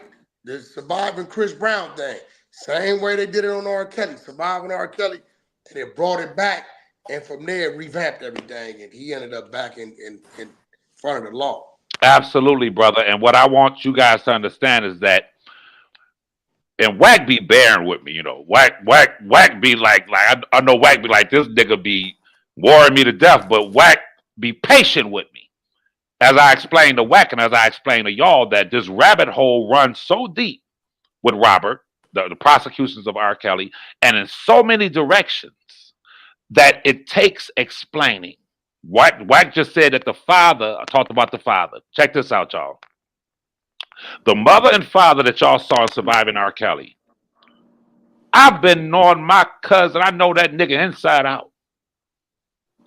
The surviving Chris Brown thing. Same way they did it on R. Kelly, surviving R. Kelly, and it brought it back, and from there revamped everything, and he ended up back in front of the law. Absolutely, brother. And what I want you guys to understand is that, and Wack be bearing with me, you know. Wack be I know Wack be like, this nigga be worrying me to death, but Wack be patient with me. As I explained to Wack and as I explained to y'all, that this rabbit hole runs so deep with Robert, the prosecutions of R. Kelly, and in so many directions that it takes explaining. Wack just said that the father, I talked about the father. Check this out, y'all. The mother and father that y'all saw in Surviving R. Kelly, I've been knowing my cousin. I know that nigga inside out.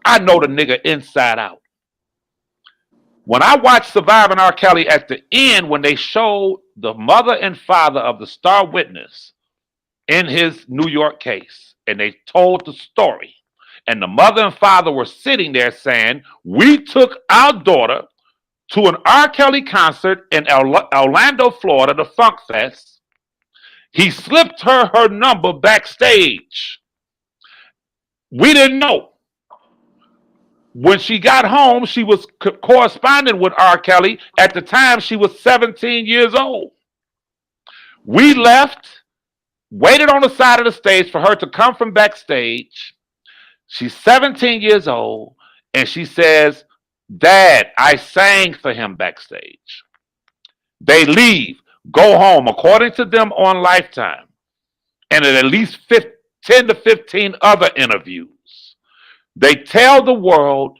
I know the nigga inside out. When I watched Surviving R. Kelly at the end, when they showed the mother and father of the star witness in his New York case, and they told the story, and the mother and father were sitting there saying, we took our daughter to an R. Kelly concert in Orlando, Florida, the Funk Fest. He slipped her number backstage. We didn't know. When she got home, she was corresponding with R. Kelly. At the time, she was 17 years old. We left, waited on the side of the stage for her to come from backstage. She's 17 years old, and she says, Dad, I sang for him backstage. They leave, go home, according to them on Lifetime, and in at least 10 to 15 other interviews. They tell the world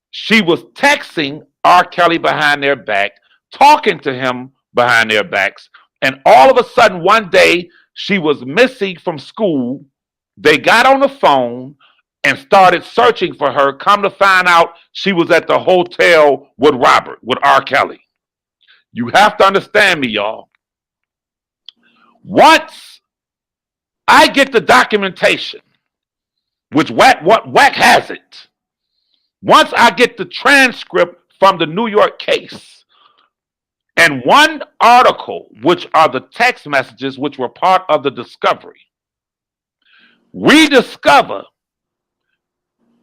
she was texting R. Kelly behind their back, talking to him behind their backs, and all of a sudden one day she was missing from school. They got on the phone and started searching for her. Come to find out she was at the hotel with Robert, with R. Kelly. You have to understand me, y'all. Once I get the documentation, which Wack has it. Once I get the transcript from the New York case and one article, which are the text messages which were part of the discovery, we discover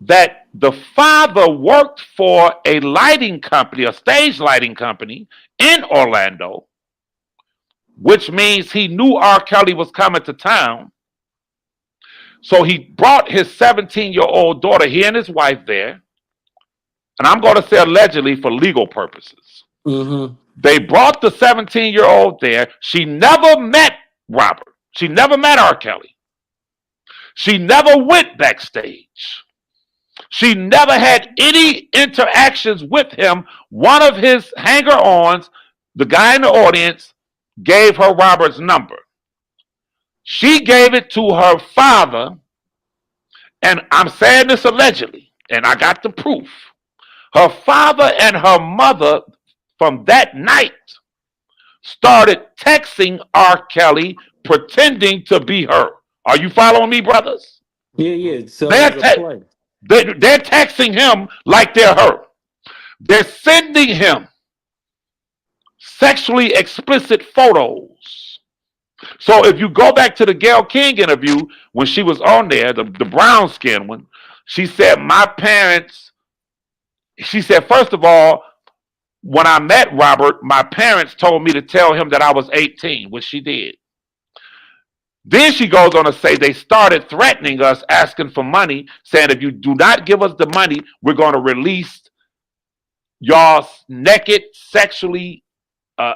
that the father worked for a lighting company, a stage lighting company in Orlando, which means he knew R. Kelly was coming to town. So he brought his 17-year-old daughter, he and his wife there, and I'm going to say allegedly for legal purposes. Mm-hmm. They brought the 17-year-old there. She never met Robert. She never met R. Kelly. She never went backstage. She never had any interactions with him. One of his hanger-ons, the guy in the audience, gave her Robert's number. She gave it to her father, and I'm saying this allegedly, and I got the proof. Her father and her mother from that night started texting R. Kelly pretending to be her. Are you following me, brothers? Yeah, yeah. So it They're, was a te- play. they're texting him like they're her. They're sending him sexually explicit photos. So if you go back to the Gayle King interview when she was on there, the brown skin one, she said, my parents, she said, first of all, when I met Robert, my parents told me to tell him that I was 18, which she did. Then she goes on to say they started threatening us, asking for money, saying if you do not give us the money, we're going to release y'all's naked, sexually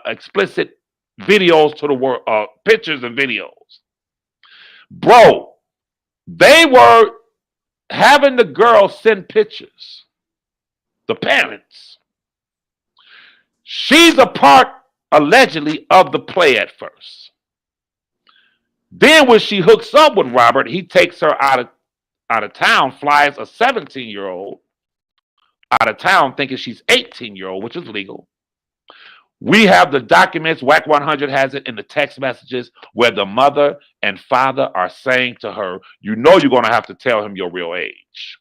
explicit videos to the world, pictures and videos. Bro, they were having the girl send pictures, the parents. She's a part, allegedly, of the play at first. Then when she hooks up with Robert, he takes her out of town, flies a 17-year-old out of town thinking she's 18-year-old, which is legal. We have the documents, Wack 100 has it in the text messages where the mother and father are saying to her, you know you're going to have to tell him your real age.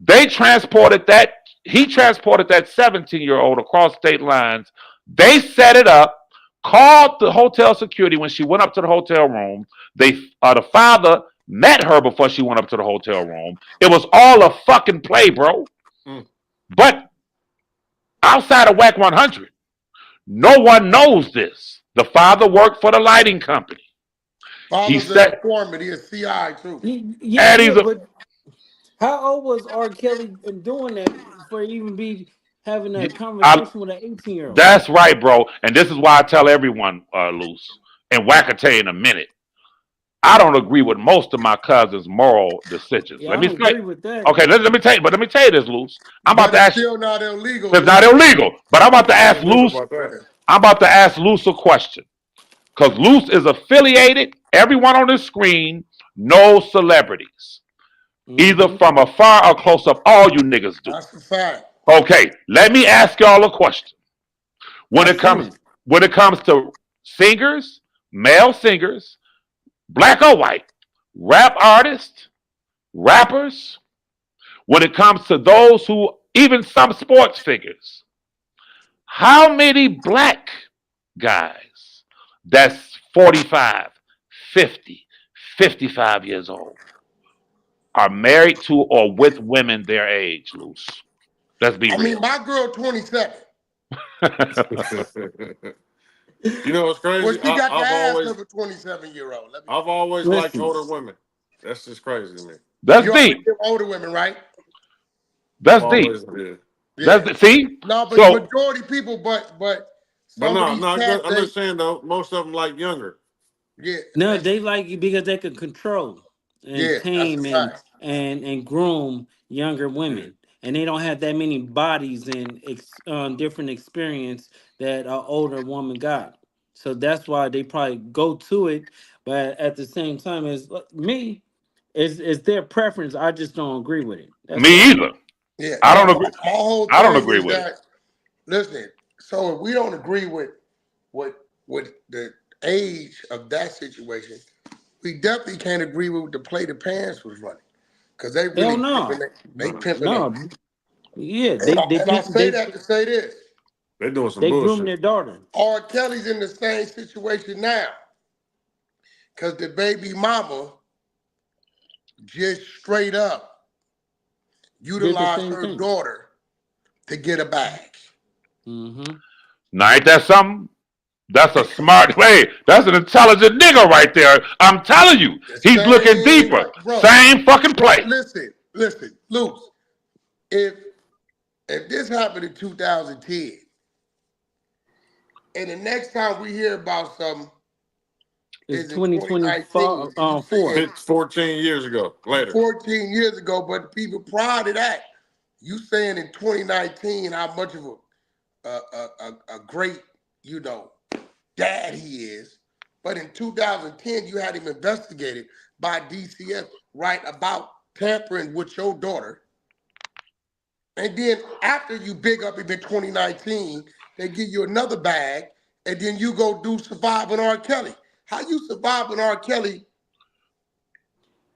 He transported that 17-year-old across state lines. They set it up, called the hotel security when she went up to the hotel room. The father met her before she went up to the hotel room. It was all a fucking play, bro. Mm. But outside of Wack 100, no one knows this. The father worked for the lighting company. He Father's an said, informant. He's a CI too. Yeah, and yeah, he's a, but how old was R. Kelly in doing that for even be having a I, conversation with an 18-year-old? that's right, bro. And this is why I tell everyone, Loose, and Wack will tell you in a minute. I don't agree with most of my cousin's moral decisions. Yeah, Let I me don't say, agree with that. okay, let me tell you, but let me tell you this, Loose. I'm about But to it's ask. still not illegal, It's Lou. not illegal, but I'm about to I ask don't know Loose. about that. I'm about to ask Loose a question because Loose is affiliated. Everyone on this screen knows celebrities, either Hmm. from afar or close up. All you niggas do. That's a fact. Okay, let me ask y'all a question. When I've it seen comes it. when it comes to singers, male singers, black or white, rap artists, rappers, when it comes to those who, even some sports figures, how many black guys that's 45, 50, 55 years old are married to or with women their age, Loose? Let's be I mean, real. my girl 27. You know what's Well, crazy? she got the I've ass always of a 27-year-old. Let me. I've always liked Listen, older women. That's just crazy to me. That's You already deep. give older women, right? I've That's deep. always did. Yeah. See? No, but So majority people, but But some of no, these no, cats, I'm just saying though, most of them like younger. yeah, no, that's they like it because they could control and that's a tame fact. and groom younger Yeah. women, and they don't have that many bodies and different experience that an older woman got. So that's why they probably go to it. But at the same time, as me, it's their preference. I just don't agree with it. That's me all. either. Yeah. I No, don't my agree. whole I don't thing agree is with it. that listen. So if we don't agree with the age of that situation, we definitely can't agree with the play the pants was running because they Hell really pimping no, it. They No, pimping it. no. Yeah, And I say that to say this: they doing some they groom bullshit. their daughter. R. Kelly's in the same situation now because the baby mama just straight up Did the utilized same her thing. daughter to get a bag. Hmm. Now ain't that something? That's a smart hey, that's an intelligent nigga right there. I'm telling you, The he's looking same, deeper. bro. Same fucking Bro, play. listen, Luce. If if this happened in 2010, and the next time we hear about something It's is in 2024. 2019, and you saying 14 years ago, later. 14 years ago, but the people prior to that, you saying in 2019 how much of a great, you know, dad he is. But in 2010, you had him investigated by DCF, right, about tampering with your daughter. And then after you big up him in 2019, they give you another bag, and then you go do Surviving R. Kelly. How you surviving R. Kelly?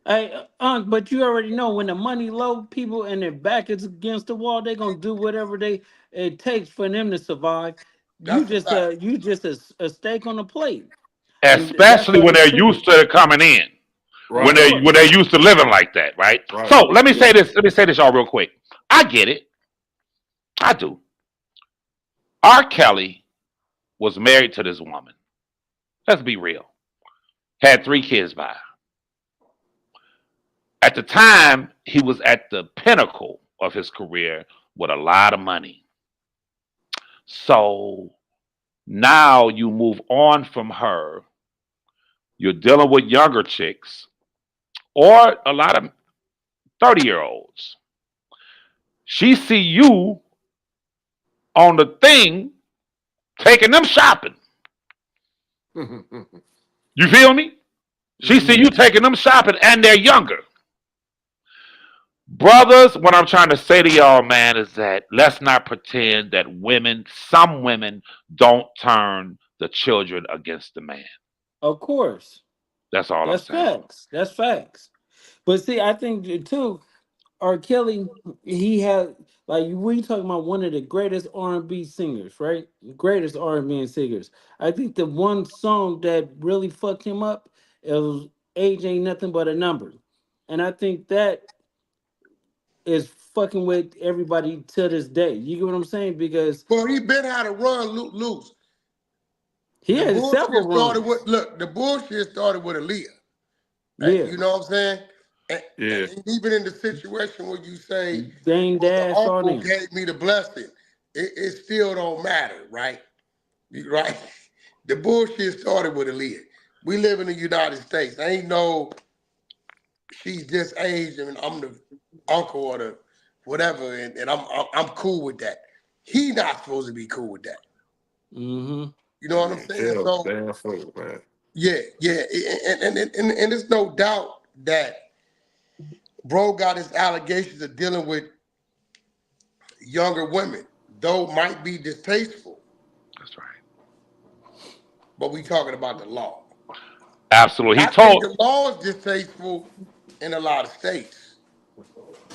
Hey, but you already know when the money low, people and their back is against the wall, they gonna do whatever it takes for them to survive. That's a fact. You just a steak on the plate, and that's Especially why when they they're treat used it. to it coming in. Of Right. When they're course, used to living like that, right? Right. So let me say yeah. this. Let me say this, y'all, real quick. I get it. I do. R. Kelly was married to this woman. Let's be real. Had 3 kids by her. At the time, he was at the pinnacle of his career with a lot of money. So now you move on from her. You're dealing with younger chicks or a lot of 30-year-olds. She see you on the thing taking them shopping. You feel me? She see Hmm. you taking them shopping and they're younger. Brothers, what I'm trying to say to y'all, man, is that let's not pretend that some women don't turn the children against the man. Of course, That's all I'm that's saying. facts. That's facts. But see, I think too, R. Kelly, he had like we talking about one of the greatest R&B singers, right? Greatest R&B singers. I think the one song that really fucked him up it was "Age Ain't Nothing But a Number," and I think that is fucking with everybody to this day. You get what I'm saying? Because Well, he been had a run loose. he The had several bullshit started with runs. look. The bullshit started with Aaliyah. Yeah, You know what I'm saying? Yeah. And even in the situation where you say, Dame "Well, the Dash, all uncle them. gave me the blessing," it still don't matter, right? Right? The bullshit started with Aaliyah. We live in the United States. Ain't no she's this age and I'm the uncle or the whatever, and I'm cool with that. He not supposed to be cool with that. Mm-hmm. You know what I'm saying? Hell, So damn fool, man. yeah, yeah, and there's no doubt that bro got his allegations of dealing with younger women, though might be distasteful, That's right. but we talking about the law. Absolutely. He I think told the law is distasteful in a lot of states.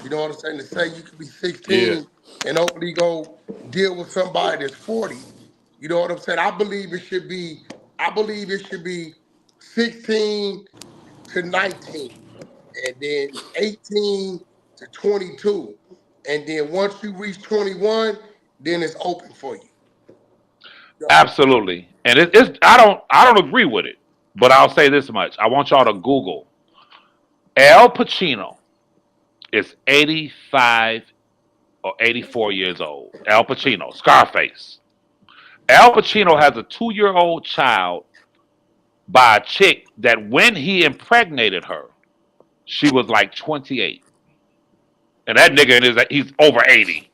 You know what I'm saying? To say you could be Yeah. 16 and openly go deal with somebody that's 40. You know what I'm saying? I believe it should be 16 to 19 and then 18 to 22. And then once you reach 21, then it's open for you. absolutely. And it's I don't agree with it, but I'll say this much. I want y'all to Google Al Pacino is 85 or 84 years old. Al Pacino, Scarface. Al Pacino has a 2-year-old child by a chick that when he impregnated her, she was like 28. And that nigga he's over 80.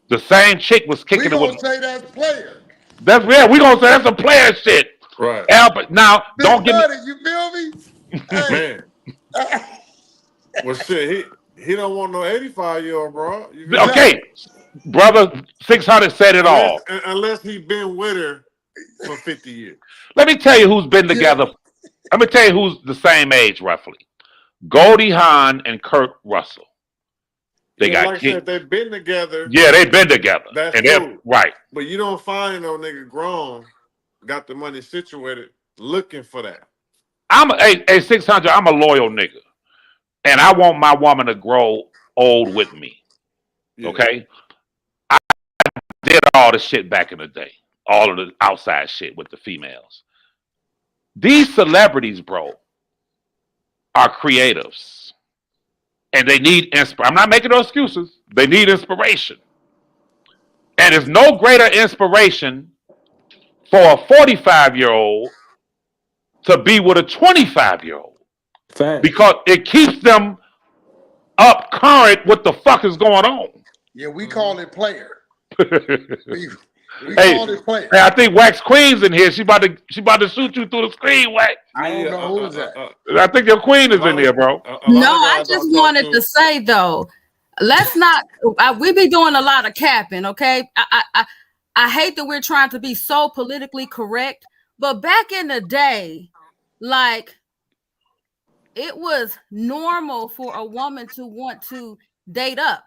The same chick was We kicking it with gonna say that's player. that's yeah, we gonna say that's some player shit. Right. Al, but now Big don't give me 30, you feel me? Hey. Man. Well, shit, he don't want no 85-year-old, bro. You feel me? okay, brother. 600 said it Unless all. unless he been with her for 50 years. Let me tell you who's been Yeah. together. Let me tell you who's the same age roughly. Goldie Hawn and Kurt Russell. They Yeah, got like I kids. said, they've been together. Yeah, they've been together, That's and they're cool. right. But you don't find no nigga grown, got the money situated, looking for that. I'm a 600. I'm a loyal nigga, and I want my woman to grow old with me. Yeah. Okay, did all the shit back in the day, all of the outside shit with the females. These celebrities, bro, are creatives, and they need inspiration. I'm not making no excuses. They need inspiration, and there's no greater inspiration for a 45-year-old to be with a 25-year-old Facts. because it keeps them up current what the fuck is going on. Yeah, we Hmm. call it player. We We Hey, call it playing. hey, I think Wax Queen's in here. She about to shoot you through the screen, Wax. I don't Yeah, know who is that. I think your queen a is in lot there, of bro. a No, lot of I guys I just talk wanted to to. say though, let's not. We be doing a lot of capping, okay? I hate that we're trying to be so politically correct, but back in the day, like it was normal for a woman to want to date up.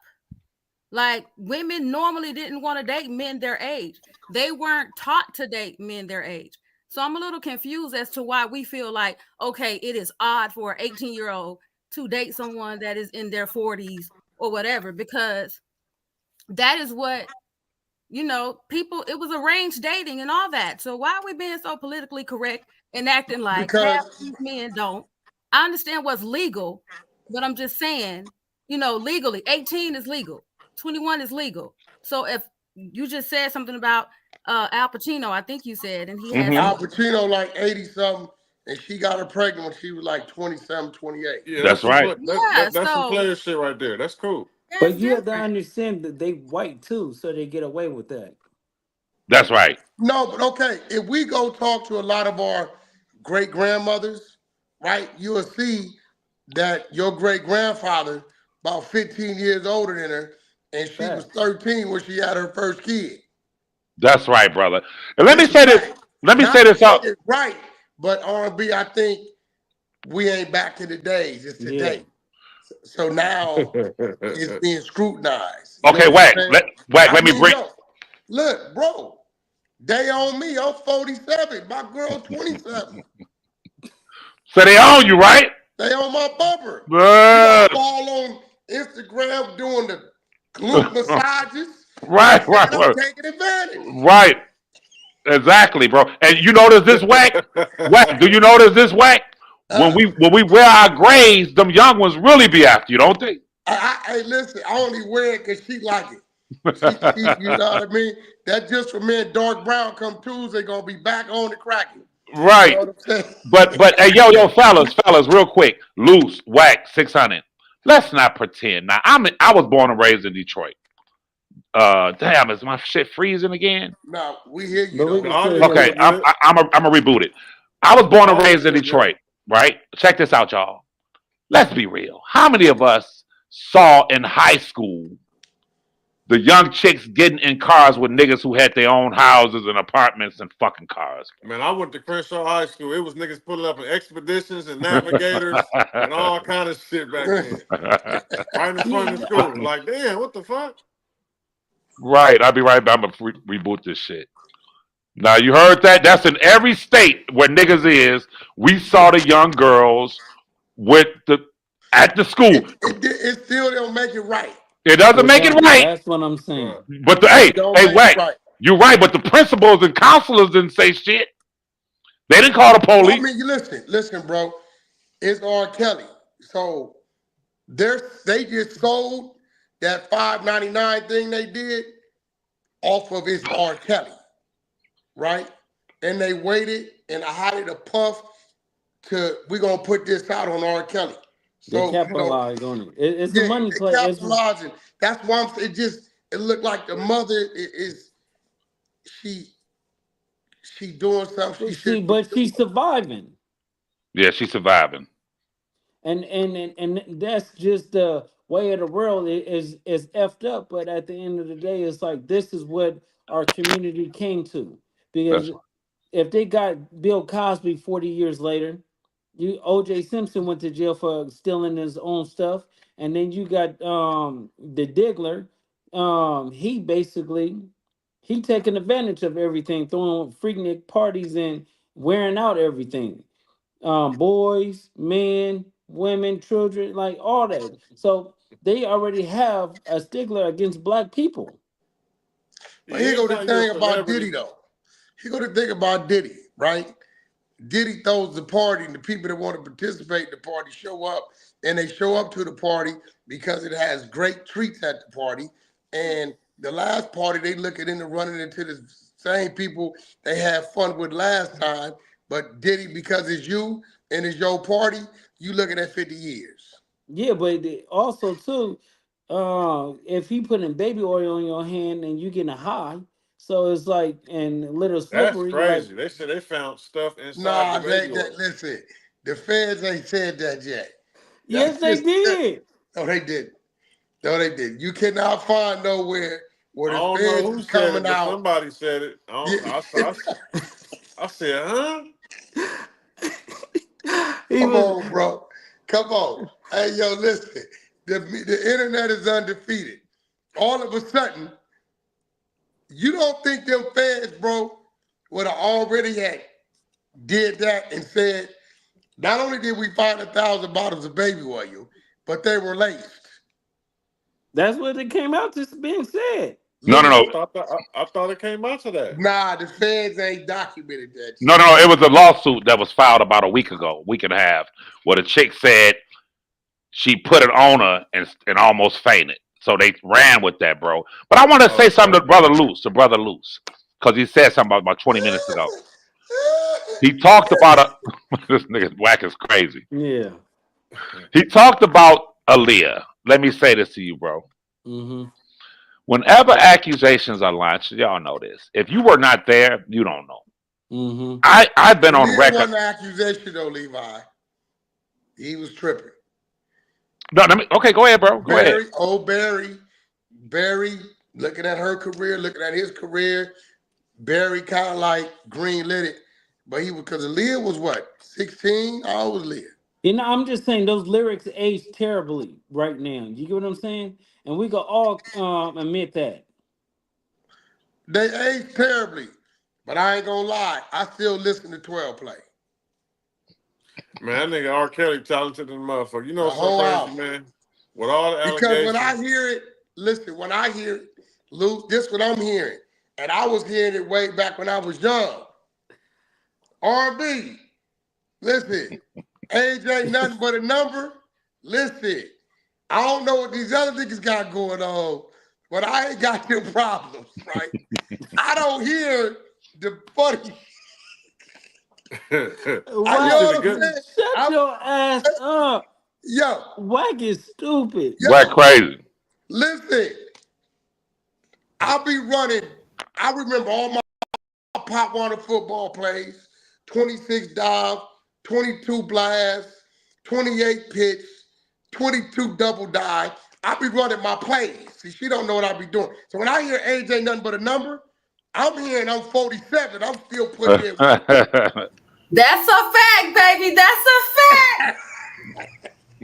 Like women normally didn't want to date men their age. They weren't taught to date men their age. So I'm a little confused as to why we feel like, okay, it is odd for an 18-year-old to date someone that is in their 40s or whatever, because that is what, people, it was arranged dating and all that. So why are we being so politically correct and acting like half Because these men don't? I understand what's legal, but I'm just saying, legally, 18 is legal, 21 is legal. So if you just said something about Al Pacino, I think you said, and he had Hmm. Al some. Pacino like 80 something, and she got her pregnant when she was like 27, 28. Yeah, That's right. Yeah, that's some so player shit right there. That's cool. But that's you have to different. understand that they white too, so they get away with that. That's right. No, but okay, if we go talk to a lot of our great grandmothers, right, you will see that your great grandfather about 15 years older than her, and she was Facts. 13 when she had her first kid. That's right, brother. And let me It's a say this. fact. Let me say Not to this say out. it's right, but R&B, I think we ain't back to the days. It's Yeah. today. So now it's being scrutinized. You know Okay, what I'm Wack. saying? Wack. I Let me mean, bring. yo, look, bro, they on me. I'm 47. My girl 27. So they own you, right? They on my bumper. You Uh, got Paul on Instagram doing the glute massages. They right, saying right, I'm right, taking advantage. right. Exactly, bro. And you notice this Wack? Wack. Do you notice this Wack? When Uh, we wear our grays, them young ones really be after you, don't they? hey, listen, I only wear it because she like it. You know what I mean? That just for me and Dark Brown come Tuesday, gonna be back on the cracking. You know Right. what I'm saying? But hey, yo, fellas, real quick. Loose, Wack, 600. Let's not pretend. Now I was born and raised in Detroit. Damn, is my shit freezing again? Now we hear you But we though. The can still audio hear Okay, still you. I'm good. I, I'm a reboot it. I was The born and audio raised in still good. Detroit, right? Check this out, y'all. Let's be real. How many of us saw in high school the young chicks getting in cars with niggas who had their own houses and apartments and fucking cars? Man, I went to Crenshaw High School. It was niggas pulling up in expeditions and navigators and all kind of shit back then. Right in front of the Yeah, school. Like, damn, what the fuck? Right, I'll be right back. I'm gonna reboot this shit. Now you heard that? That's in every state where niggas is. We saw the young girls with the at the school. It still don't make it right. It doesn't it make it don't. right. That's what I'm Right. saying. But It don't hey, make it Wack, right. you're right. But the principals and counselors didn't say shit. They didn't call the I police. mean, you listen, bro. It's R. Kelly. So they just sold that 5.99 thing they did off of his R. Kelly, right? And they waited and I hired a puff to we're gonna put this out on R. Kelly. They So capitalize on it. It's a yeah, money they play. It's capitalizing. That's why it looked like the mother is she she doing something she see, shouldn't be but she's doing. surviving. Yeah, she's surviving. And that's just the way of the world. Is effed up, but at the end of the day, it's like this is what our community came to. That's Because if they got Bill Cosby 40 years later, you OJ Simpson went to jail for stealing his own stuff, and then you got the Diggler. He basically he taking advantage of everything, throwing freaknik parties and wearing out everything, boys, men, women, children, like all that. So they already have a stickler against black people. But here Yeah, go the anytime you're a thing about Diddy celebrity, though. Here go the thing about Diddy, right? Diddy throws the party, and the people that want to participate in the party show up, and they show up to the party because it has great treats at the party. And the last party, they looking into running into the same people they had fun with last time. But Diddy, because it's you and it's your party, you looking at 50 years. Yeah, but also too, if he putting baby oil on your hand and you getting a high, So it's like and little That's slippery, like crazy. They said they found stuff inside the Nah, baby oil. listen. The feds ain't said that yet. yes, That's they just did. no, they didn't. No, they didn't. You cannot find nowhere where I the don't know feds who is said coming it, but out. somebody said it. Yeah. I said, huh? He Come was on, bro. Come on. Hey, yo, listen. The internet is undefeated. All of a sudden, you don't think them feds, bro, would have already had did that and said, not only did we find 1,000 bottles of baby oil, but they were laced. that's what it came out to being said. No, Look no, at no, I thought it came out to that. nah, the feds ain't documented that no, shit. no. It was a lawsuit that was filed about a week ago, week and a half, where the chick said she put it on her and almost fainted. So they ran with that, bro. But I want to say something Okay. to Brother Loose, because he said something about 20 minutes ago. He talked about this nigga Wack is crazy. Yeah. He talked about Aaliyah. Let me say this to you, bro. Mm-hmm. Whenever accusations are launched, y'all know this. If you were not there, you don't know. Mm-hmm. I've been on Aaliyah record. wasn't an accusation though, Levi. He was tripping. No, okay, go ahead, bro. Go ahead. Barry, looking at her career, looking at his career, Barry kind of like green lit it. But he was, because Aaliyah was what, 16? How old was Aaliyah? You know, I'm just saying those lyrics age terribly right now. You get what I'm saying? And we can all admit that. They aged terribly. But I ain't gonna lie, I still listen to 12 play. Man, that nigga R. Kelly talented than a motherfucker. You know The what's so whole crazy, album. man? With all the Because when I allegations. hear it, listen, when I hear it, Luke, this what I'm hearing. And I was hearing it way back when I was young. R&B, listen, age ain't nothing but a number. Listen, I don't know what these other niggas got going on, but I ain't got them problems, right? I don't hear the funny. You This know What? shit a what I'm good. saying? Shut I'm, your ass up. yo, Wack is stupid. Wack yo, crazy. listen, I'll be running. I remember all my Pop Warner football plays, 26 dive, 22 blast, 28 pitch, 22 double dive. I be running my plays. See, she don't know what I be doing. So when I hear age ain't nothing but a number, I'm hearing I'm 47. I'm still putting in work. That's a fact, baby. That's a fact.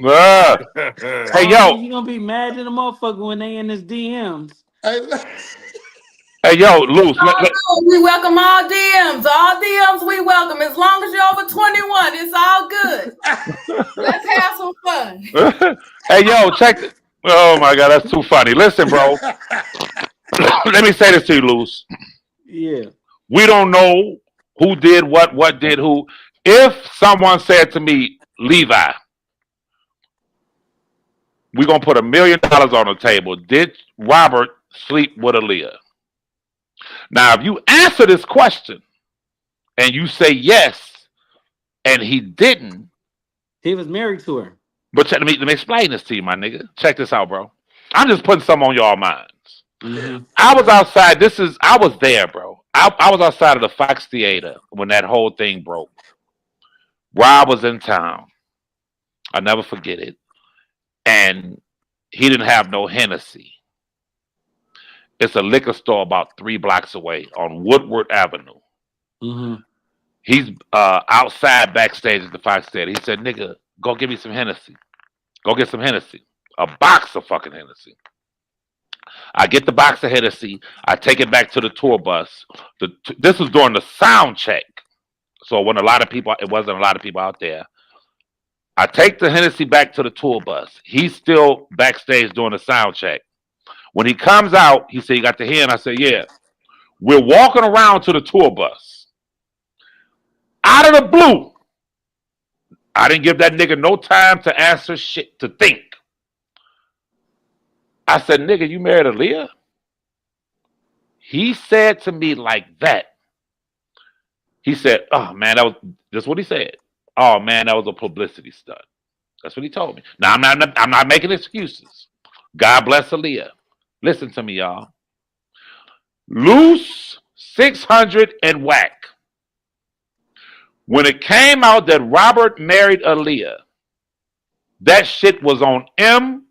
Ah. Hey, Oh, yo, then you gonna be mad at the motherfucker when they in his DMs. Hey, hey, yo, It's Loose. all good. We welcome all DMs. All DMs we welcome. As long as you're over 21, it's all good. Let's have some fun. Hey, yo, check. Oh my God, that's too funny. Listen, bro. Let me say this to you, Loose. Yeah. We don't know who did what did who. If someone said to me, Levi, we're gonna put $1 million on the table. Did Robert sleep with Aaliyah? Now, if you answer this question and you say yes, and he didn't, He was married to her. but let me explain this to you, my nigga. Check this out, bro. I'm just putting some on y'all minds. Mm-hmm. I was outside. I was there, bro. I was outside of the Fox Theater when that whole thing broke. Rob was in town. I never forget it. And he didn't have no Hennessy. It's a liquor store about 3 blocks away on Woodward Avenue. Mm-hmm. He's outside backstage at the Fox Theater. He said, "Nigga, go get me some Hennessy. Go get some Hennessy. A box of fucking Hennessy." I get the box of Hennessy. I take it back to the tour bus. This was during the sound check, so when it wasn't a lot of people out there. I take the Hennessy back to the tour bus. He's still backstage doing the sound check. When he comes out, he said, "You got the hen?" I said, "Yeah." We're walking around to the tour bus. Out of the blue, I didn't give that nigga no time to answer shit, to think. I said, "Nigga, you married Aaliyah?" He said to me like that. He said, "Oh man, that's what he said. Oh man, that was a publicity stunt." That's what he told me. Now I'm not making excuses. God bless Aaliyah. Listen to me, y'all. Loose, 600, and Wack. When it came out that Robert married Aaliyah, that shit was on MTV.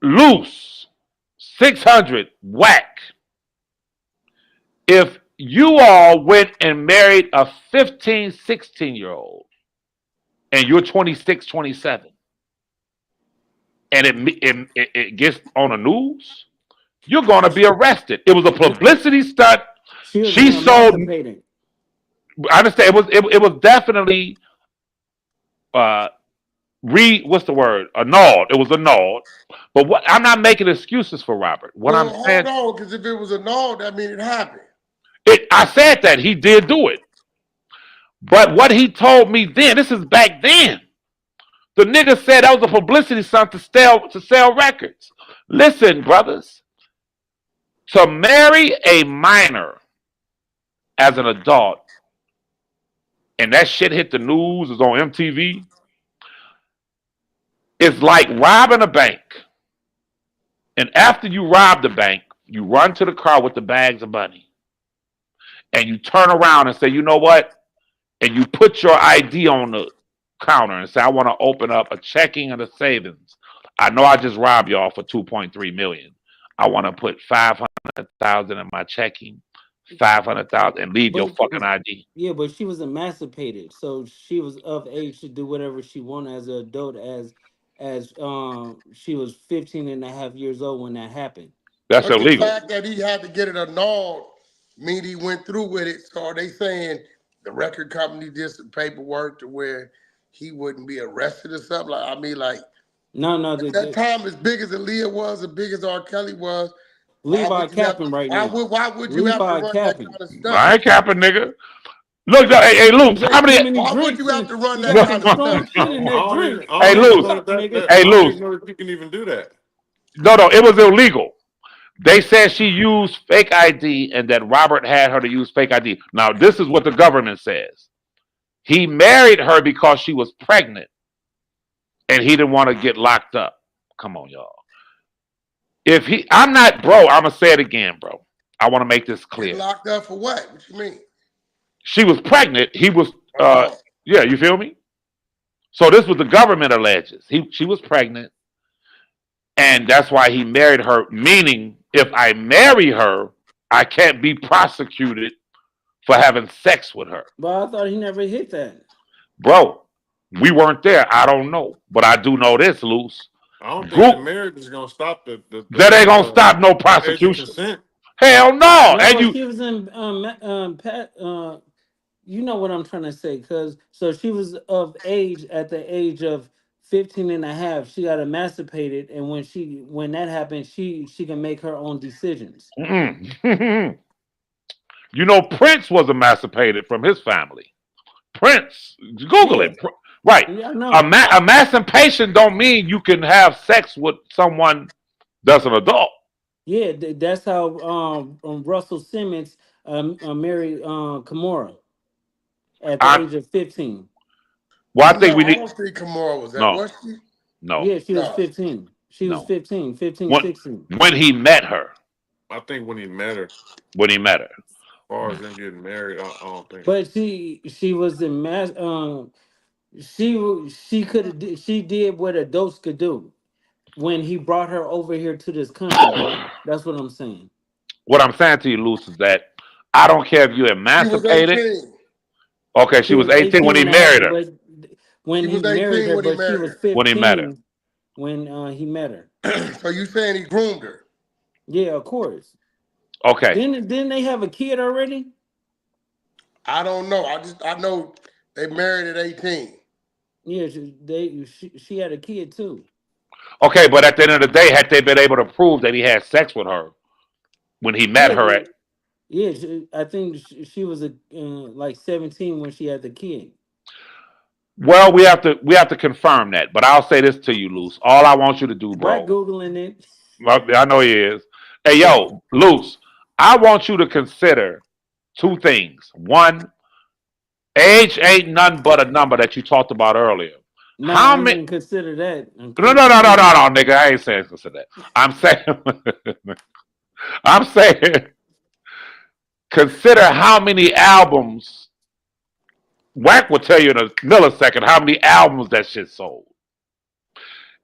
Loose, 600, Wack. If you all went and married a 15, 16-year-old and you're 26, 27, and it gets on the news, you're going to be arrested. It was a publicity stunt. She sold. I understand. It was definitely what's the word? Annulled. It was annulled. But what I'm not making excuses for Robert. What Well, I'm saying, hold on, because if it was annulled, that means it happened. I said that he did do it. But what he told me then, this is back then. The nigga said that was a publicity stunt to sell records. Listen, brothers, to marry a minor as an adult, and that shit hit the news, is on MTV, it's like robbing a bank. And after you rob the bank, you run to the car with the bags of money. And you turn around and say, you know what? And you put your ID on the counter and say, I want to open up a checking and a savings. I know I just robbed y'all for 2.3 million. I want to put 500,000 in my checking, 500,000, and leave your fucking ID. Yeah, but she was emancipated, so she was of age to do whatever she wanted as an adult. As she was 15 and a half years old when that happened. That's But illegal. the fact that he had to get it annulled mean he went through with it. So are they saying the record company did some paperwork to where he wouldn't be arrested or something? Like, I mean, like, No, at that time, as big as Aaliyah was, as big as R. Kelly was, Levi capping right now. why would you have to run that kind of stuff? I ain't capping, nigga. Look, hey, Luke, how many? Why would you have to run that got kind some of strong stuff? shit in that drink. Hey, Luke. Hey, Luke. You can even do that. No, it was illegal. They said she used fake ID and that Robert had her to use fake ID. Now, this is what the government says. He married her because she was pregnant and he didn't want to get locked up. Come on, y'all. I'm not, bro, I'm going to say it again, bro. I want to make this clear. Get locked up for what? What you mean? She was pregnant. He was, yeah, you feel me? So this was the government alleges. She was pregnant. And that's why he married her, meaning if I marry her, I can't be prosecuted for having sex with her. But I thought he never hit that. Bro, we weren't there. I don't know. But I do know this, Loose. I don't think the marriage is going to stop that ain't going to stop no prosecution. Hell no. And she was in, you know what I'm trying to say. So she was of age at the age of 15 and a half. She got emancipated. And when that happened, she can make her own decisions. You know, Prince was emancipated from his family. Prince, Google it. Right. Yeah, no. Emancipation don't mean you can have sex with someone that's an adult. Yeah, that's how Russell Simmons married Kimora at the age of 15. Well, I think we need. I don't think Kimora was that. Was she? No. Yeah, she was 15. She was 15, 16. When he met her. I think when he met her. As far as them getting married, I don't think. But she was in mass. She did what adults could do when he brought her over here to this country, bro. That's what I'm saying. What I'm saying to you, Luce, is that I don't care if you're emancipated. Okay, she was 18 when he married her. When he married her, but she was 15 when he met her. When he met her. So you saying he groomed her? Yeah, of course. Okay. Didn't they have a kid already? I don't know. I know they married at 18. Yeah, she had a kid too. Okay, but at the end of the day, had they been able to prove that he had sex with her when he met her at? Yeah, I think she was like 17 when she had the kid. Well, we have to confirm that. But I'll say this to you, Luce. All I want you to do, bro. By Googling it. I know he is. Hey, yo, Luce, I want you to consider two things. One, age ain't nothing but a number that you talked about earlier. No, How I ain't many? even consider that. No, nigga. I ain't saying consider that. I'm saying, I'm saying, consider how many albums. Wack will tell you in a millisecond how many albums that shit sold.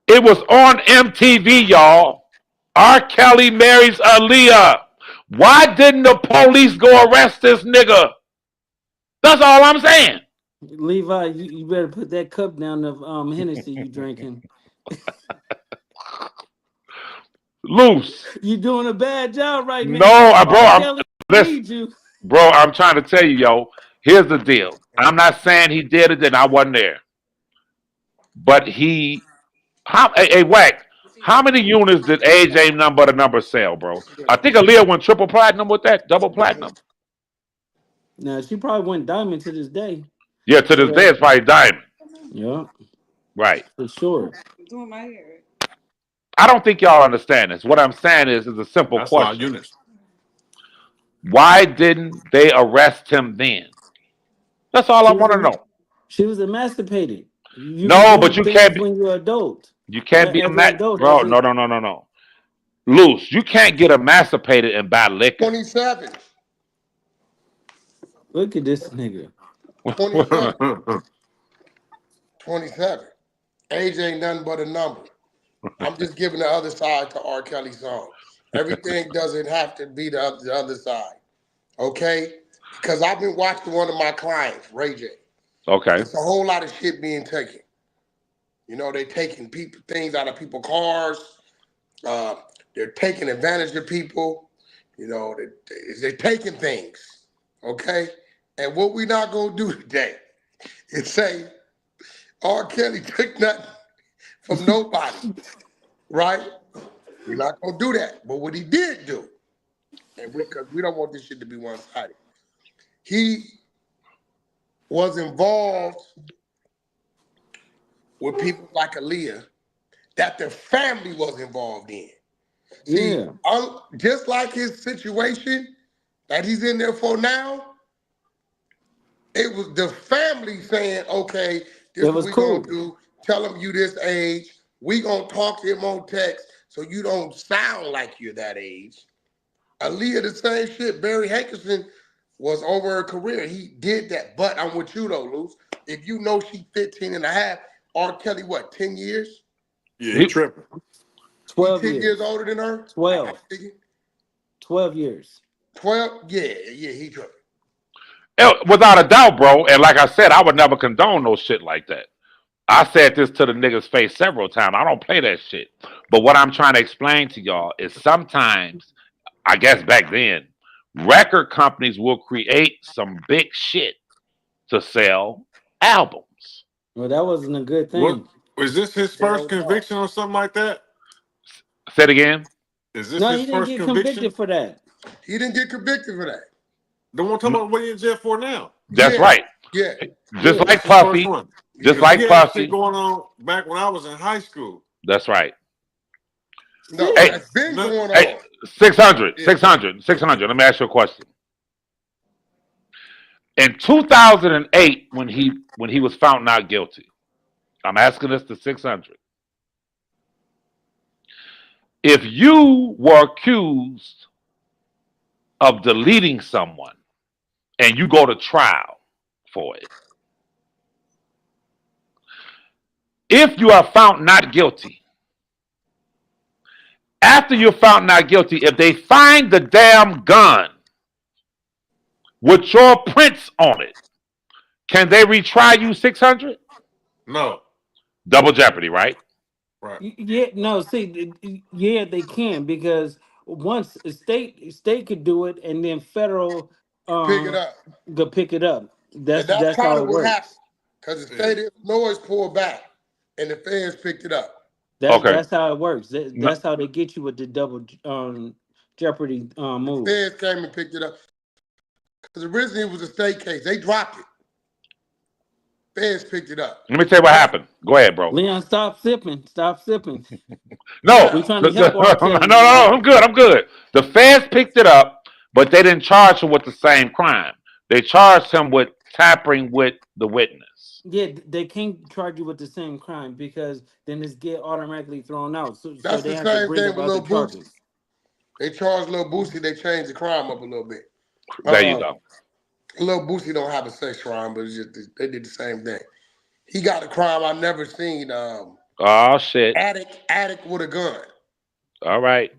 It was on MTV, y'all. R. Kelly marries Aaliyah. Why didn't the police go arrest this nigga? That's all I'm saying. Levi, you better put that cup down of Hennessy you drinking. Loose. You doing a bad job right No, now. bro. R. Kelly Listen, needs you. bro. I'm trying to tell you, yo. Here's the deal. I'm not saying he did it and I wasn't there, but he. How? Hey, Wack. How many units did Age Ain't Nothing But a Number sell, bro? I think Aaliyah went triple platinum with that, double platinum. Now she probably went diamond to this day. Yeah, to this day Yeah, it's probably diamond. yeah, Right. for sure. Doing my hair. I don't think y'all understand this. What I'm saying is a simple That's a lot of question. units. Why didn't they arrest him then? That's all I She was want to em- know. she was emancipated. You can No, but do things when you're adult. you can't be a As an adult, bro. as a No. Loose. You can't get emancipated and buy liquor. 27. look at this nigga. 27. 27. Age ain't nothing but a number. I'm just giving the other side to R. Kelly's song. Everything doesn't have to be the other side. Okay? Because I've been watching one of my clients, Ray J. Okay. It's a whole lot of shit being taken. You know, they're taking things out of people's cars. They're taking advantage of people. You know, they're taking things. Okay? And what we not going to do today is say R. Kelly took nothing from nobody. Right? We're not going to do that. But what he did do, and because we don't want this shit to be one-sided, he was involved with people like Aaliyah that the family was involved in. See, Yeah, just like his situation that he's in there for now, it was the family saying, okay, this it is what was we going to cool. do. Tell him you this age. We going to talk to him on text so you don't sound like you're that age. Aaliyah, the same shit. Barry Hankerson was over her career. He did that. But I'm with you, though, Luce. If you know she's 15 and a half, R. Kelly, what, 10 years? Yeah, he tripping. He 12 10 years years. older than her? 12. 12 years. 12? Yeah, he tripping. Without a doubt, bro. And like I said, I would never condone no shit like that. I said this to the nigga's face several times. I don't play that shit. But what I'm trying to explain to y'all is sometimes, I guess back then, record companies will create some big shit to sell albums. Well, that wasn't a good What thing. is this his first conviction or something like that? Say it again. Is this No, his he didn't first get conviction? convicted for that. He didn't get convicted for that. The one talking about what he in jail for now. That's Yeah, right. yeah. Just Yeah. like That's his first Puffy. one. Just Because like he had shit Puffy. going on back when I was in high school. That's right. No, Hey, that's been no, going Hey, on. 600. Yeah. 600. Let me ask you a question. In 2008, when he was found not guilty, I'm asking this to 600. If you were accused of deleting someone and you go to trial for it, if you are found not guilty, after you're found not guilty, if they find the damn gun with your prints on it, can they retry you 600? No. Double jeopardy, right? Right. Yeah, no, see, yeah, they can because once a state could do it, and then federal Pick it up. could pick it up. And That's that's that's kind how of it what happened. works. Because the Yeah. state of Illinois pulled back and the feds picked it up. Okay. That's how it works. No, That's how they get you with the double jeopardy The move. feds came and picked it up. Because originally it was a state case. They dropped it. Feds picked it up. let me tell you what happened. Go ahead, bro. Leon, stop sipping. Stop sipping. No, We trying the, to help R. no, Kelly, no, man. I'm good. I'm good. The feds picked it up, but they didn't charge him with the same crime. They charged him with tampering with the witness. Yeah, they can't charge you with the same crime because then it's get automatically thrown out. So That's they the have to same bring thing up with other Lil Boosie. charges. They charge Lil Boosie, they change the crime up a little bit. There you Uh, go. Lil Boosie don't have a sex crime, but it's just they did the same thing. He got a crime I never seen. Oh shit. Addict with a gun. All right.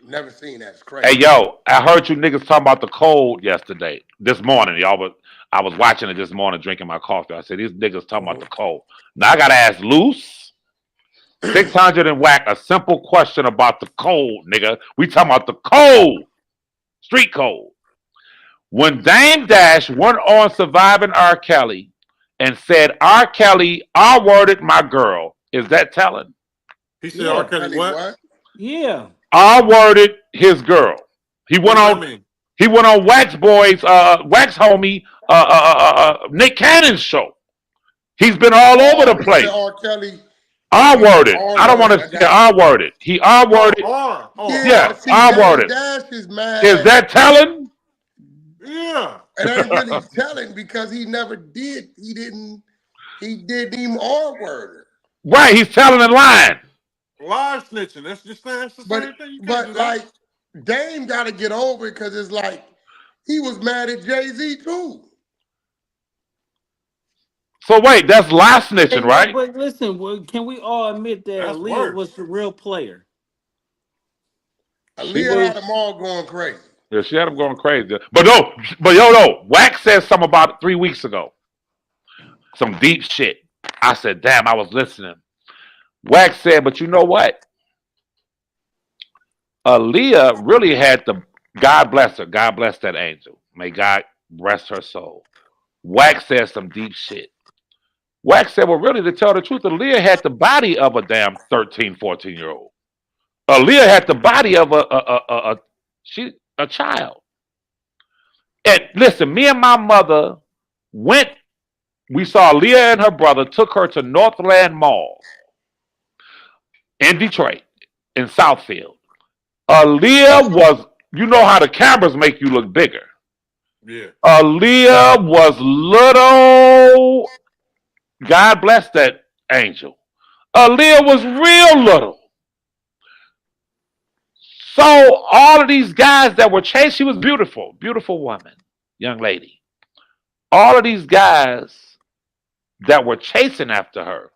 Never seen that. It's Hey crazy. yo, I heard you niggas talking about the cold yesterday. This morning, I was watching it this morning, drinking my coffee. I said these niggas talking about Mhm. the cold. Now I gotta ask Loose, 600 and Whack a simple question about the cold, nigga. We talking about the cold, street cold. When Dame Dash went on Surviving R. Kelly and said R. Kelly R-worded my girl, is that telling? He said R. Yeah, Kelly Kelly, what? what? yeah. R-worded his girl. He What went does that on. mean? He went on Wax Boys, Wax homie, Nick Cannon's show. He's been all over Oh, the he said place. R. Kelly. R worded. I R don't want worded. to I say got you. R worded. He R Oh, worded. R. Oh, Yeah, Yeah, R. see, R Dame worded. Dash is Is mad. that telling? Yeah. It ain't really telling because he never did. He didn't. He didn't even R word. Right, he's telling in line. Live snitching. That's the But same thing. You can't but do that. like Dame got to get over it because it's like he was mad at Jay-Z too. So wait, that's lie Hey, snitching, no, right? but listen, can we all admit that That's Aaliyah worse. was the real player? She Aaliyah had was. them all going crazy. Yeah, she had him going crazy. But no. Wax said something about it 3 weeks ago. Some deep shit. I said, damn, I was listening. Wax said, but you know what? Aaliyah really had the God bless her. God bless that angel. May God rest her soul. Wax said some deep shit. Wax said, well, really, to tell the truth, Aaliyah had the body of a damn 13, 14-year old. Aaliyah had the body of a child. And listen, me and my mother went, we saw Aaliyah and her brother, took her to Northland Mall in Detroit, in Southfield. Aaliyah was, you know how the cameras make you look bigger. Yeah. Aaliyah was little. God bless that angel. Aaliyah was real little. So all of these guys that were chasing, she was beautiful, beautiful woman, young lady. All of these guys that were chasing after her,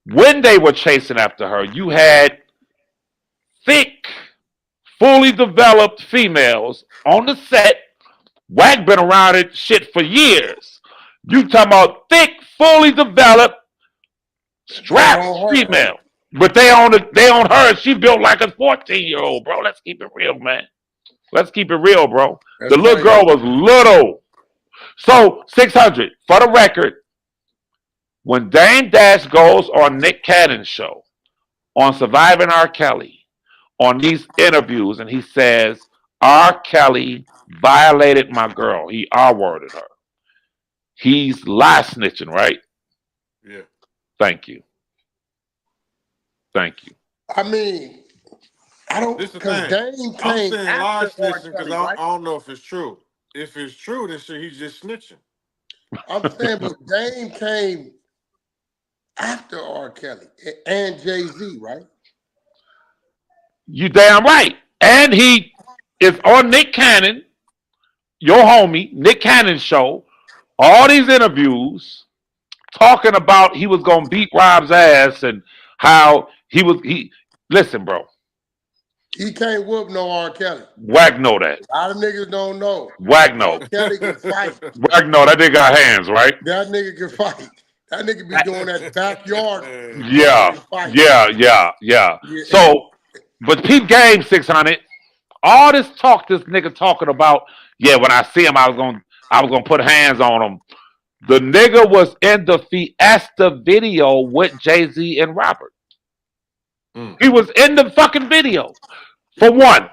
when they were chasing after her, you had thick, fully developed females on the set. Wack been around it shit for years. You talking about thick, fully developed, They strapped on her. female. But they on her. She built like a 14-year-old, bro. Let's keep it real, man. Let's keep it real, bro. That's The little crazy. girl was little. So 600 for the record. When Dame Dash goes on Nick Cannon's show, on Surviving R. Kelly, on these interviews, and he says R. Kelly violated my girl. He R-worded her. He's lie snitching, right? Yeah. Thank you. Thank you. I mean, I don't This the because thing. Dame I'm came saying after live R. snitching because Kelly, right? I don't know if it's true. If it's true, then shit, he's just snitching. I'm saying, but Dame came after R. Kelly and Jay-Z, right? You damn right. And he is on Nick Cannon, your homie, Nick Cannon's show, all these interviews talking about he was gonna beat Rob's ass and how he listen, bro. He can't whoop no R. Kelly. Wack know that. A lot of niggas don't know. Wack R. know. Kelly can fight. Wack know that nigga got hands, right? That nigga can fight. That nigga be doing that backyard Yeah, fight. yeah. Yeah, So, but peep game 600. All this talk, this nigga talking about, yeah, when I see him, I was gonna put hands on him. The nigga was in the Fiesta video with Jay-Z and Robert. Mm. He was in the fucking video. For one.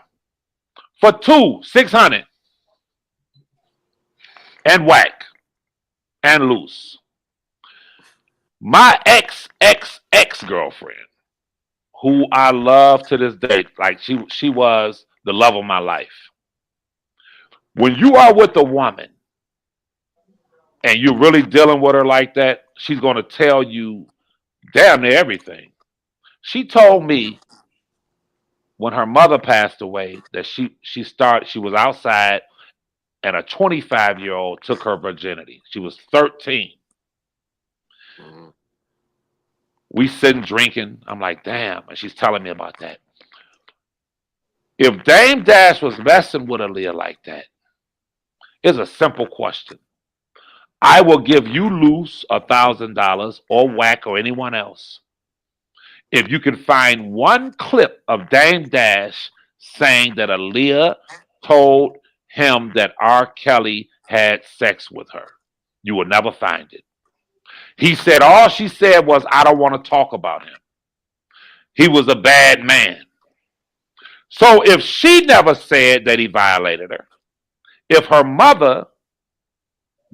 For two, 600. And Wack. And Loose. My ex-girlfriend, who I love to this day, like she was the love of my life. When you are with a woman and you're really dealing with her like that, she's going to tell you damn near everything. She told me when her mother passed away that she was outside and a 25-year-old took her virginity. She was 13. Mhm. We sitting drinking. I'm like, damn, and she's telling me about that. If Dame Dash was messing with Aaliyah like that, it's a simple question. I will give you loose $1,000 or Wack or anyone else if you can find one clip of Dame Dash saying that Aaliyah told him that R. Kelly had sex with her. You will never find it. He said all she said was, I don't want to talk about him. He was a bad man. So if she never said that he violated her, if her mother,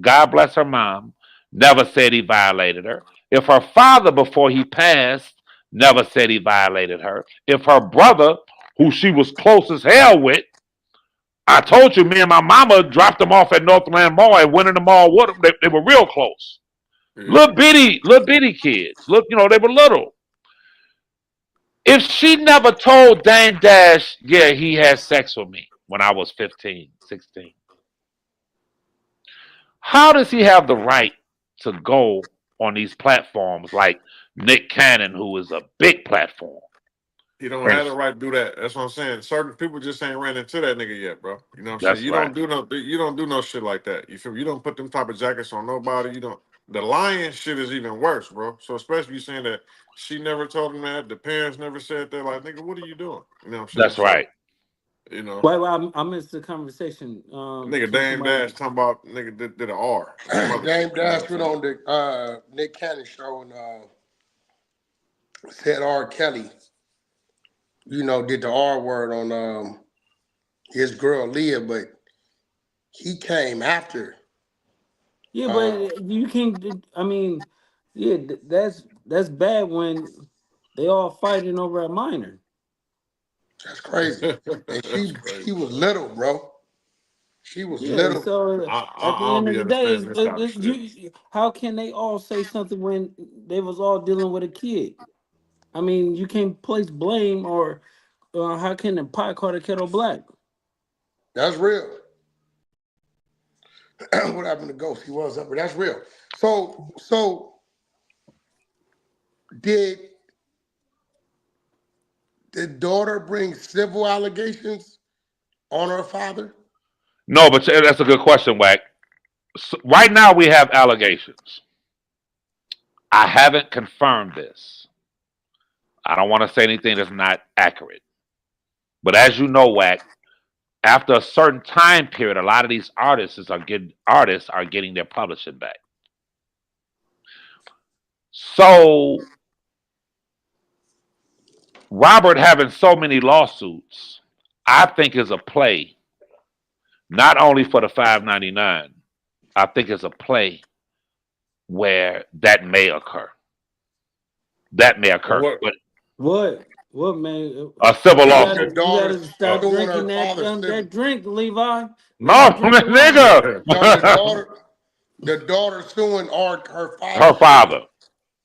God bless her mom, never said he violated her, if her father before he passed never said he violated her, if her brother, who she was close as hell with, I told you, me and my mama dropped them off at Northland Mall and went in the mall with them. They were real close. Yeah. Little bitty kids. Look, they were little. If she never told Dame Dash, yeah, he had sex with me when I was 15, 16, how does he have the right to go on these platforms like Nick Cannon, who is a big platform? He don't And have the right to do that. That's what I'm saying. Certain people just ain't ran into that nigga yet, bro. You know what I'm saying? that's right. You don't do no shit like that. You feel me? You don't put them type of jackets on nobody. You don't. The lying shit is even worse, bro. So especially you saying that she never told him that, the parents never said that. Like, nigga, what are you doing? You know what I'm saying? That's So, right. you know, Wait, I missed the conversation. nigga, Can Dame somebody? Dash talking about nigga did an R. His mother Dame said. You know what Dash I'm went saying? on the Nick Cannon show and said R. Kelly, did the R word on his girl Leah, but he came after. Yeah, Uh, but you can't. I mean, yeah, that's bad when they all fighting over a minor. that's crazy. And That's she crazy, was bro. little, bro. She was Yeah, little. so at I the don't end of be the day, understanding this type of shit. how can they all say something when they was all dealing with a kid? I mean, you can't place blame or how can the pot call the kettle black? That's real. What happened to Ghost? He was up, but that's real. So did the daughter bring civil allegations on her father? No, but that's a good question, Wack. So right now we have allegations. I haven't confirmed this. I don't want to say anything that's not accurate. But as you know, Wack, after a certain time period, a lot of these artists are getting their publishing back. So Robert having so many lawsuits, I think is a play, not only for the 599. I think it's a play where that may occur. That may And occur, what but What man? a civil You Think the lawsuit. gotta you daughter gotta stop suing her drinking father civil? that drink, Levi. Leave the No, drink alone. nigga, No, the daughter suing her father her civil. father.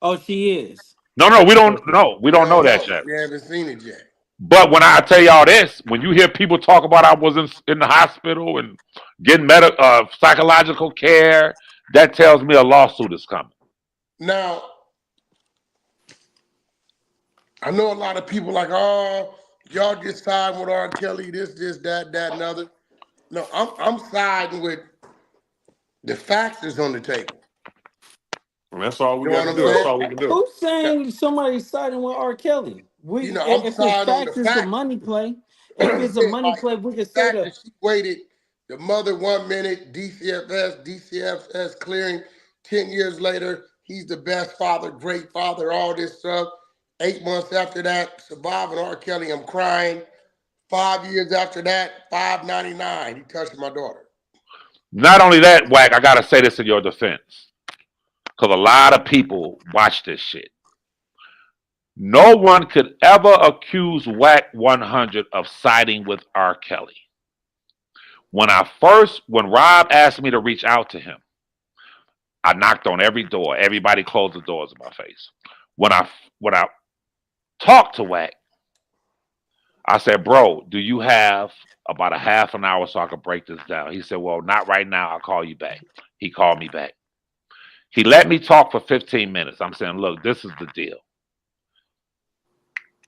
Oh, she is. No, no, we We don't know don't that know. yet. We haven't seen it yet. But when I tell y'all this, when you hear people talk about I was in the hospital and getting psychological care, that tells me a lawsuit is coming. Now, I know a lot of people like, oh, y'all just siding with R. Kelly, this, that, and other. No, I'm siding with the facts is on the table. and that's all we You know got what to I'm do. That's saying? all we can do. Who's saying somebody's siding with R. Kelly? I'm If it's siding on the facts, it's a facts. money play. If it's a Yeah, money like play, we can the say fact the that she waited, the mother 1 minute, DCFS clearing, 10 years later, he's the best father, great father, all this stuff. 8 months after that, surviving R. Kelly, I'm crying. 5 years after that, 599, he touched my daughter. Not only that, Wack, I gotta say this in your defense. Because a lot of people watch this shit. No one could ever accuse Wack 100 of siding with R. Kelly. When Rob asked me to reach out to him, I knocked on every door. Everybody closed the doors in my face. When I talked to Wack, I said, "Bro, do you have about a half an hour so I can break this down?" He said, "Well, not right now. I'll call you back." He called me back. He let me talk for 15 minutes. I'm saying, "Look, this is the deal.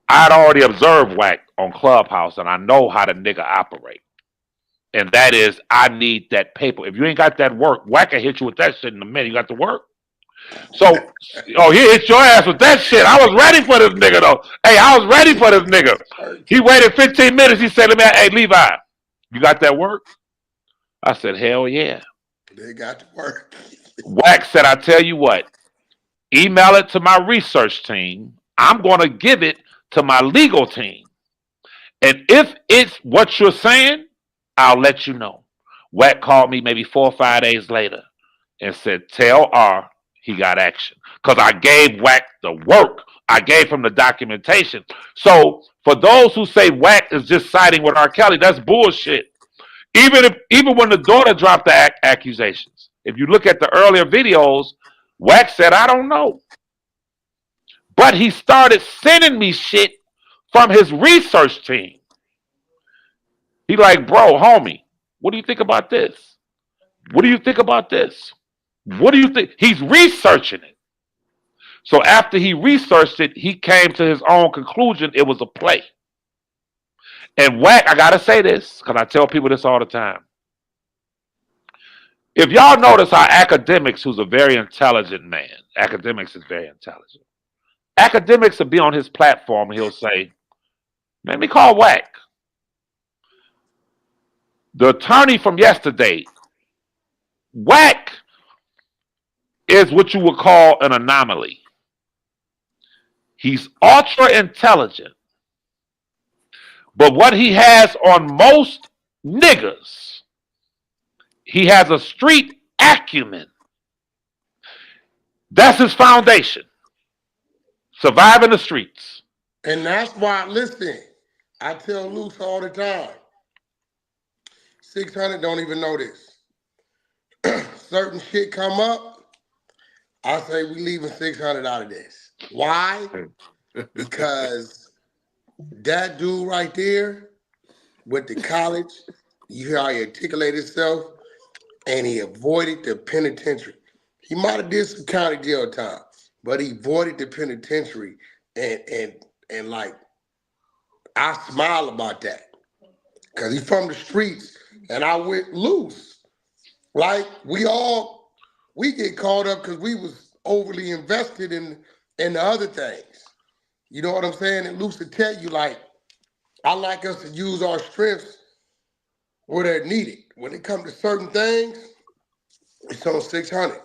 I'd already observed Wack on Clubhouse, and I know how the nigga operate. And that is, I need that paper. If you ain't got that work, Wack can hit you with that shit in a minute. You got the work? So, oh, he hit your ass with that shit. I was ready for this nigga, though. Hey, I was ready for this nigga. He waited 15 minutes. He said to me, "Hey, Levi, you got that work?" I said, "Hell yeah." They got to work. Wack said, "I tell you what, email it to my research team. I'm going to give it to my legal team. And if it's what you're saying, I'll let you know." Wack called me maybe 4 or 5 days later and said, "Tell R he got action." Because I gave Wack the work. I gave him the documentation. So for those who say Wack is just siding with R. Kelly, that's bullshit. Even when the daughter dropped the accusations, if you look at the earlier videos, Wack said, "I don't know." But he started sending me shit from his research team. He like, "Bro, homie, what do you think about this? What do you think about this? What do you think?" He's researching it. So after he researched it, he came to his own conclusion it was a play. And Wack, I gotta say this, because I tell people this all the time. If y'all notice how Academics, who's a very intelligent man, Academics is very intelligent. Academics will be on his platform and he'll say, "Let me call Wack. The attorney from yesterday, Wack is what you would call an anomaly. He's ultra intelligent. But what he has on most niggas, he has a street acumen. That's his foundation. Surviving the streets." And that's why, listen, I tell Luce all the time, 600 don't even know this. Certain shit come up, I say we leaving 600 out of this. Why? Because that dude right there went to college, you hear how he articulated himself, and he avoided the penitentiary. He might have did some county jail time, but he avoided the penitentiary, and like, I smile about that because he's from the streets, and I went loose. Like we get caught up because we was overly invested in the other things. You know what I'm saying? And Luce to tell you, like, I like us to use our strengths where they're needed. When it comes to certain things, it's on 600.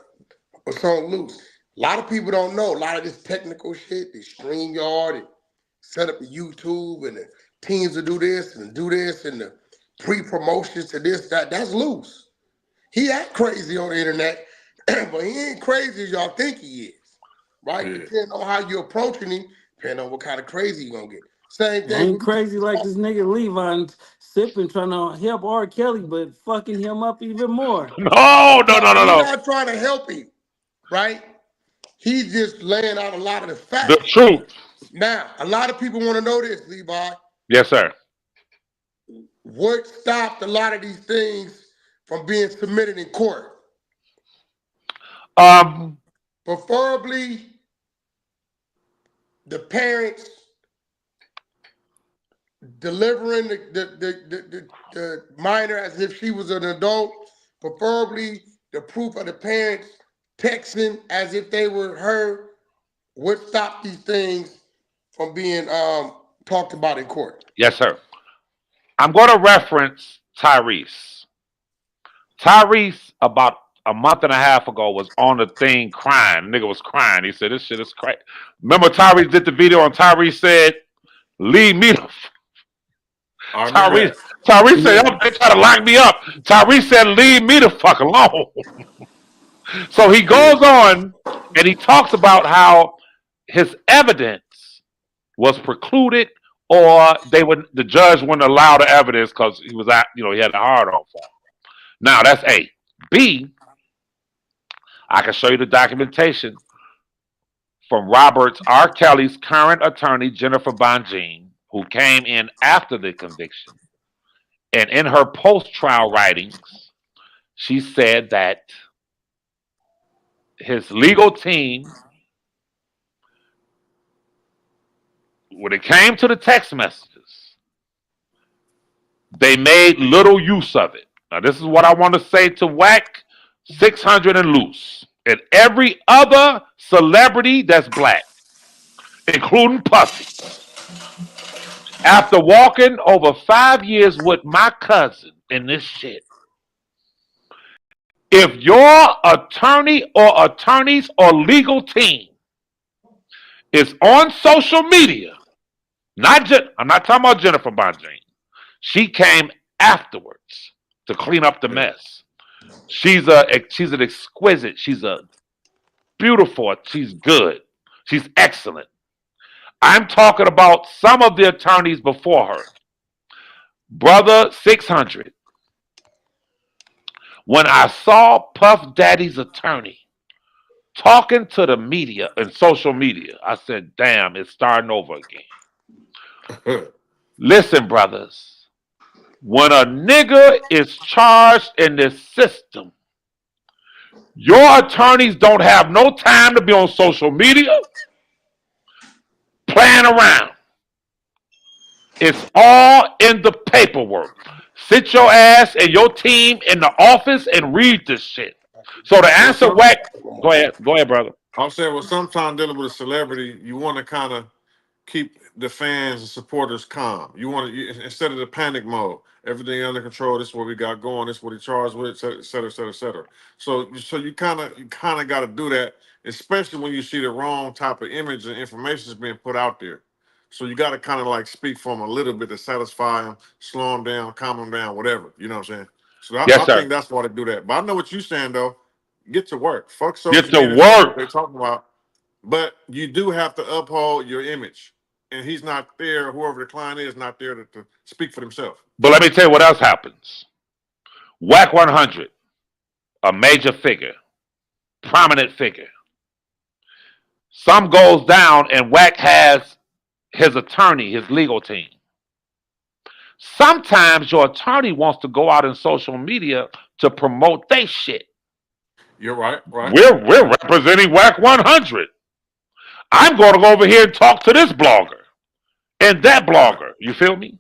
It's on Luce. A lot of people don't know a lot of this technical shit, the StreamYard, and set up the YouTube, and the teams to do this and the pre-promotions to this, that. That's Luce. He act crazy on the internet, but he ain't crazy as y'all think he is. Right? Yeah. Depending on how you're approaching him, depending on what kind of crazy you're gonna get. Same thing Ain't with crazy like this nigga Levi sipping, trying to help R. Kelly, but fucking him up even more. No, no, no, no, He's no. not trying to help him, right? He's just laying out a lot of the The facts. truth. Now, a lot of people want to know this, Levi. Yes, sir. What stopped a lot of these things from being submitted in court? Um, Preferably the parents delivering the minor as if she was an adult, preferably the proof of the parents texting as if they were her. What stopped these things from being talked about in court? yes, sir. I'm going to reference Tyrese. Tyrese, about a month and a half ago, was on the thing crying. Nigga was crying. He said, "This shit is crazy." Remember, Tyrese did the video, and Tyrese said, "Leave me the I remember Tyrese, that. Tyrese said, "Oh, they try to lock me up." Tyrese said, "Leave me the fuck alone." So he Yeah. goes on and he talks about how his evidence was precluded, or the judge wouldn't allow the evidence because he was at, he had a hard on for him. Now that's A. B, I can show you the documentation from Roberts R. Kelly's current attorney, Jennifer Bonjean, who came in after the conviction. And in her post trial writings, she said that his legal team, when it came to the text messages, they made little use of it. Now, this is what I want to say to Wack, 600 and Loose, and every other celebrity that's black, including Puffy. After walking over 5 years with my cousin in this shit, if your attorney or attorneys or legal team is on social media, I'm not talking about Jennifer Bonjean. She came afterwards to clean up the mess. She's an exquisite. She's a beautiful. She's good. She's excellent. I'm talking about some of the attorneys before her. Brother 600. When I saw Puff Daddy's attorney talking to the media and social media, I said, damn, it's starting over again. Listen, brothers, when a nigga is charged in this system, your attorneys don't have no time to be on social media playing around. It's all in the paperwork. Sit your ass and your team in the office and read this shit. So to answer Wack, go ahead, brother. I'm saying, well, sometimes dealing with a celebrity, you want to kind of keep the fans and supporters calm. You want to, instead of the panic mode, everything under control. This is what we got going. This is what he charged with, et cetera, et cetera, et cetera. So you kind of got to do that, especially when you see the wrong type of image and information is being put out there. So you got to kind of like speak for him a little bit to satisfy him, slow him down, calm him down, whatever. You know what I'm saying? So I think that's why they do that. But I know what you're saying though. Get to work. Fuck social media. What they're talking about. But you do have to uphold your image. And he's not there, whoever the client is, not there to speak for themselves. But let me tell you what else happens. Wack 100, a major figure, prominent figure. Some goes down and Wack has his attorney, his legal team. Sometimes your attorney wants to go out in social media to promote their shit. You're right. We're representing Wack 100. I'm going to go over here and talk to this blogger and that blogger. You feel me?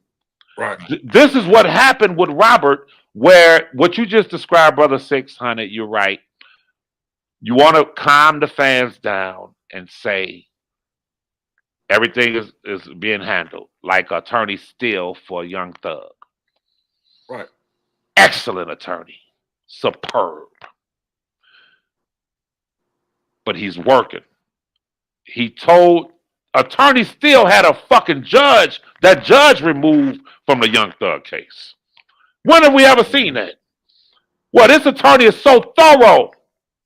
Right. This is what happened with Robert, where what you just described, Brother 600, you're right. You want to calm the fans down and say everything is being handled like Attorney Steele for Young Thug. Right. Excellent attorney. Superb. But he's working. He told Attorney Steele had a fucking judge. That judge removed from the Young Thug case. When have we ever seen that? Well, this attorney is so thorough.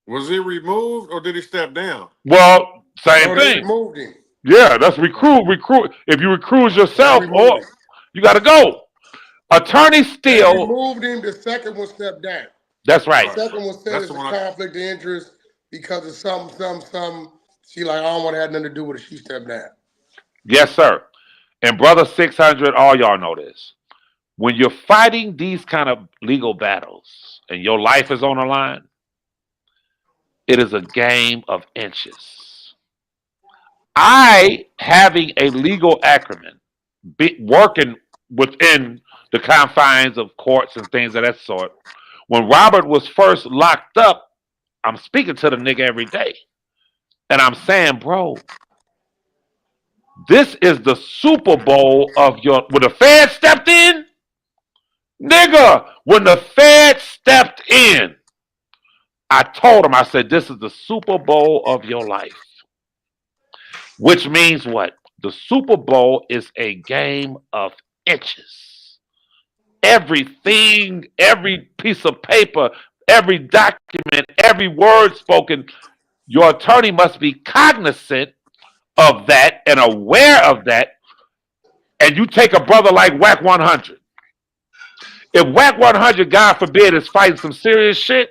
Was he removed or did he step down? Well, same thing. Removed him. Yeah, that's recruit. If you recruit yourself, you got to go. Attorney Steele. They removed him. The second one stepped down. That's right. The second one said it's a conflict of interest because of something. She like, I don't want to have nothing to do with it. She stepped down. Yes, sir. And Brother 600, all y'all know this. When you're fighting these kind of legal battles and your life is on the line, it is a game of inches. Having a legal acumen, working within the confines of courts and things of that sort, when Robert was first locked up, I'm speaking to the nigga every day. And I'm saying, bro, this is the Super Bowl of when the Fed stepped in, nigga, when the Fed stepped in, I told him, I said, this is the Super Bowl of your life. Which means what? The Super Bowl is a game of inches. Everything, every piece of paper, every document, every word spoken, your attorney must be cognizant of that and aware of that. And you take a brother like Wack 100. If Wack 100, God forbid, is fighting some serious shit,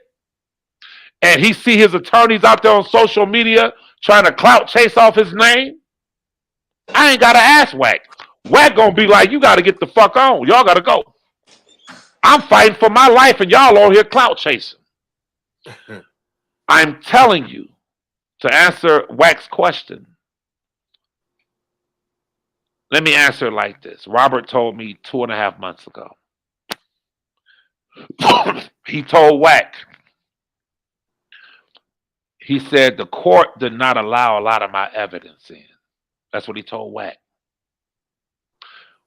and he see his attorneys out there on social media trying to clout chase off his name, I ain't gotta ask Wack. Wack gonna be like, you gotta get the fuck on. Y'all gotta go. I'm fighting for my life and y'all on here clout chasing. I'm telling you, to answer Wack's question, let me answer it like this. Robert told me 2.5 months ago. He told Wack, he said the court did not allow a lot of my evidence in. That's what he told Wack.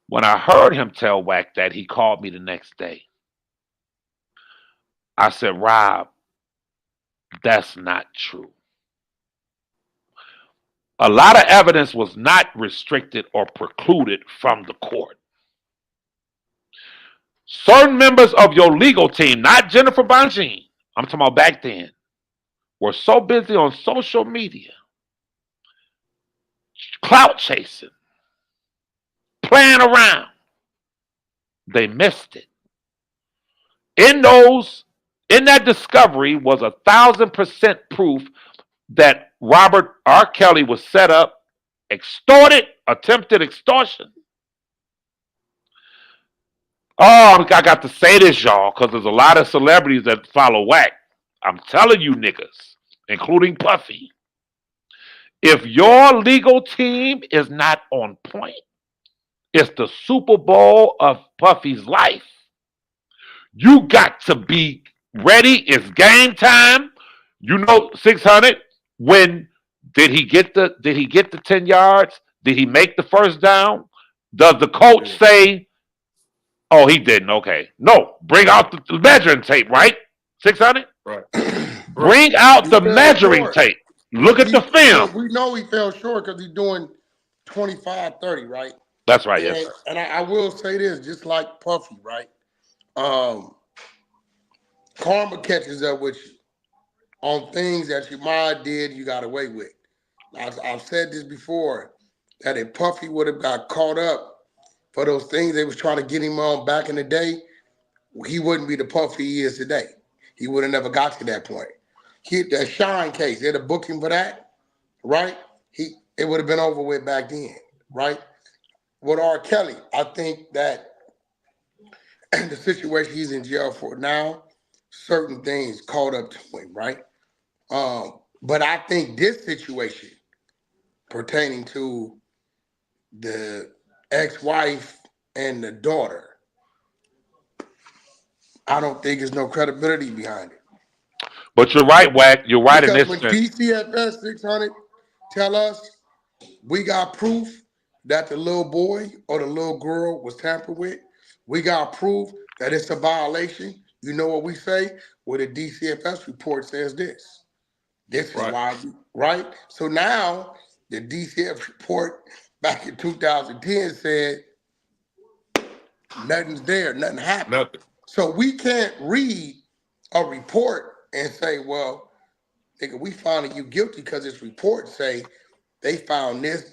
When I heard him tell Wack that, he called me the next day. I said, Rob, that's not true. A lot of evidence was not restricted or precluded from the court. Certain members of your legal team, not Jennifer Bonjean, I'm talking about back then, were so busy on social media, clout chasing, playing around, they missed it. In that discovery was 1,000% proof that Robert R. Kelly was set up, extorted, attempted extortion. Oh, I got to say this, y'all, because there's a lot of celebrities that follow Wack. I'm telling you niggas, including Puffy, if your legal team is not on point, it's the Super Bowl of Puffy's life. You got to be ready. It's game time. You know, 600. When did he get the 10 yards? Did he make the first down? Does the coach say, oh, he didn't? Okay. No. Bring out the measuring tape, right? 600? Right. Bring out He the fell measuring short. tape. Look at the film. We know he fell short because he's doing 25-30, right? That's right, yes, sir. And I will say this, just like Puffy, right? Karma catches up with you on things that your mom did, you got away with. I've said this before, that if Puffy would have got caught up for those things they was trying to get him on back in the day, he wouldn't be the Puffy he is today. He would have never got to that point. The Shine case, they'd have booked him for that, right? It would have been over with back then, right? With R. Kelly, I think that the situation he's in jail for now, certain things caught up to him, right? But I think this situation pertaining to the ex-wife and the daughter, I don't think there's no credibility behind it. But you're right, Wack. You're right in Because this when sense. DCFS 600 tell us we got proof that the little boy or the little girl was tampered with, we got proof that it's a violation. You know what we say? Well, the DCFS report says this. This is why, right? So now the DCF report back in 2010 said nothing's there, nothing happened. Nothing. So we can't read a report and say, well, nigga, we finding you guilty because this report say they found this,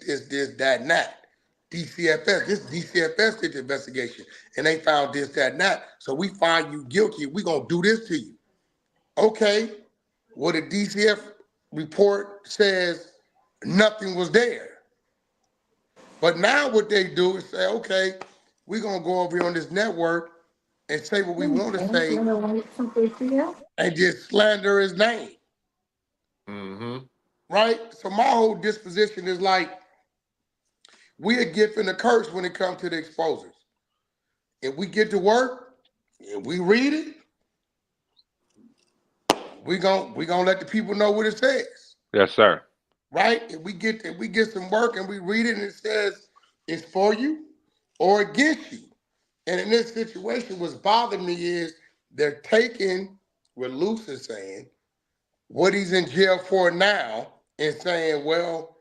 that, and that. DCFS did the investigation and they found this, that, and that. So we find you guilty. We gonna do this to you. Okay. Well, the DCF report says nothing was there. But now what they do is say, okay, we're gonna go over here on this network and say what we want to say and just slander his name. Mm-hmm. Right? So my whole disposition is like, we a gift and a curse when it comes to the exposers. If we get to work and we read it, we gonna let the people know what it says. Yes, sir. Right? If we get some work and we read it and it says it's for you or against you. And in this situation, what's bothering me is they're taking what Luce is saying, what he's in jail for now, and saying, well,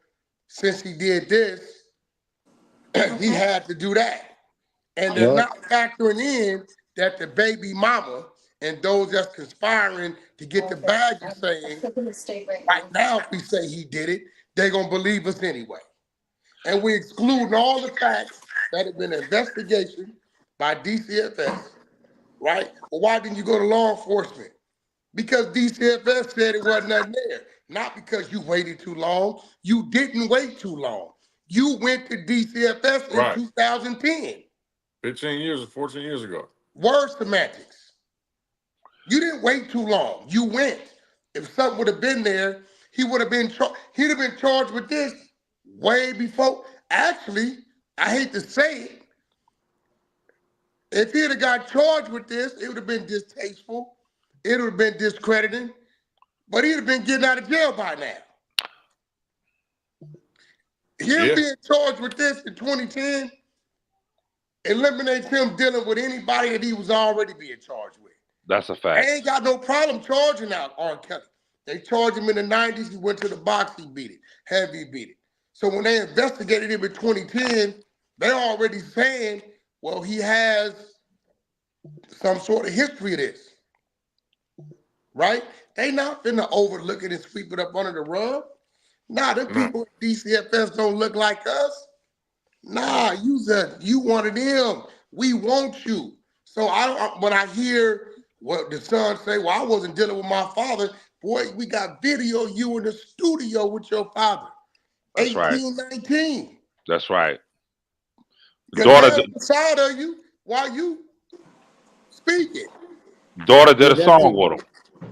since he did this, he had to do that. And they're not factoring in that the baby mama and those that's conspiring to get the bag are saying, right now, if we say he did it, they're going to believe us anyway. And we excluding all the facts that have been an investigation by DCFS, right? Well, why didn't you go to law enforcement? Because DCFS said it wasn't nothing there. Not because you waited too long. You didn't wait too long. You went to DCFS in Right. 2010. 15 years or 14 years ago. Word semantics. You didn't wait too long. You went. If something would have been there, he would have been he'd have been charged with this way before. Actually, I hate to say it. If he'd have got charged with this, it would have been distasteful. It would have been discrediting. But he'd have been getting out of jail by now. Him being charged with this in 2010 eliminates him dealing with anybody that he was already being charged with. That's a fact. They ain't got no problem charging out R. Kelly. They charged him in the 90s. He went to the box, he beat it. Heavy beat it. So when they investigated him in 2010, they're already saying, well, he has some sort of history of this. Right? They not finna overlook it and sweep it up under the rug. Nah, the people at DCFS don't look like us. Nah, you one of them. We want you. So when I hear what the son say, well, I wasn't dealing with my father. Boy, we got video you in the studio with your father. That's 18, right. 19. That's right. Daughter beside of you while you speaking. Daughter did a song with him.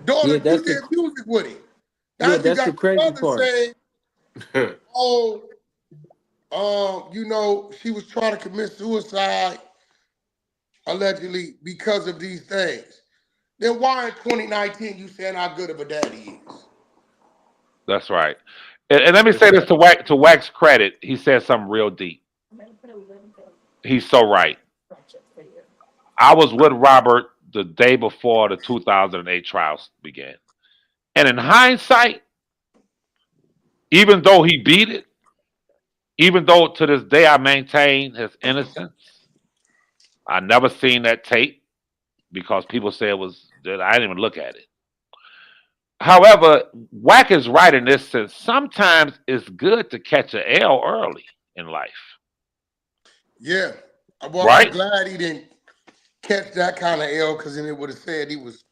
Daughter, you did music with him. Now you got the crazy the part. saying, oh, you know, she was trying to commit suicide allegedly because of these things. Then why in 2019 you saying how good of a daddy is? That's right. And let me say this to Wack's credit, he said something real deep. He's so right. I was with Robert the day before the 2008 trials began. And in hindsight, even though he beat it, even though to this day I maintain his innocence, I never seen that tape because people say it was that I didn't even look at it. However, Wack is right in this sense. Sometimes it's good to catch an L early in life. Yeah. Well, right? I'm glad he didn't catch that kind of L because then it would have said he was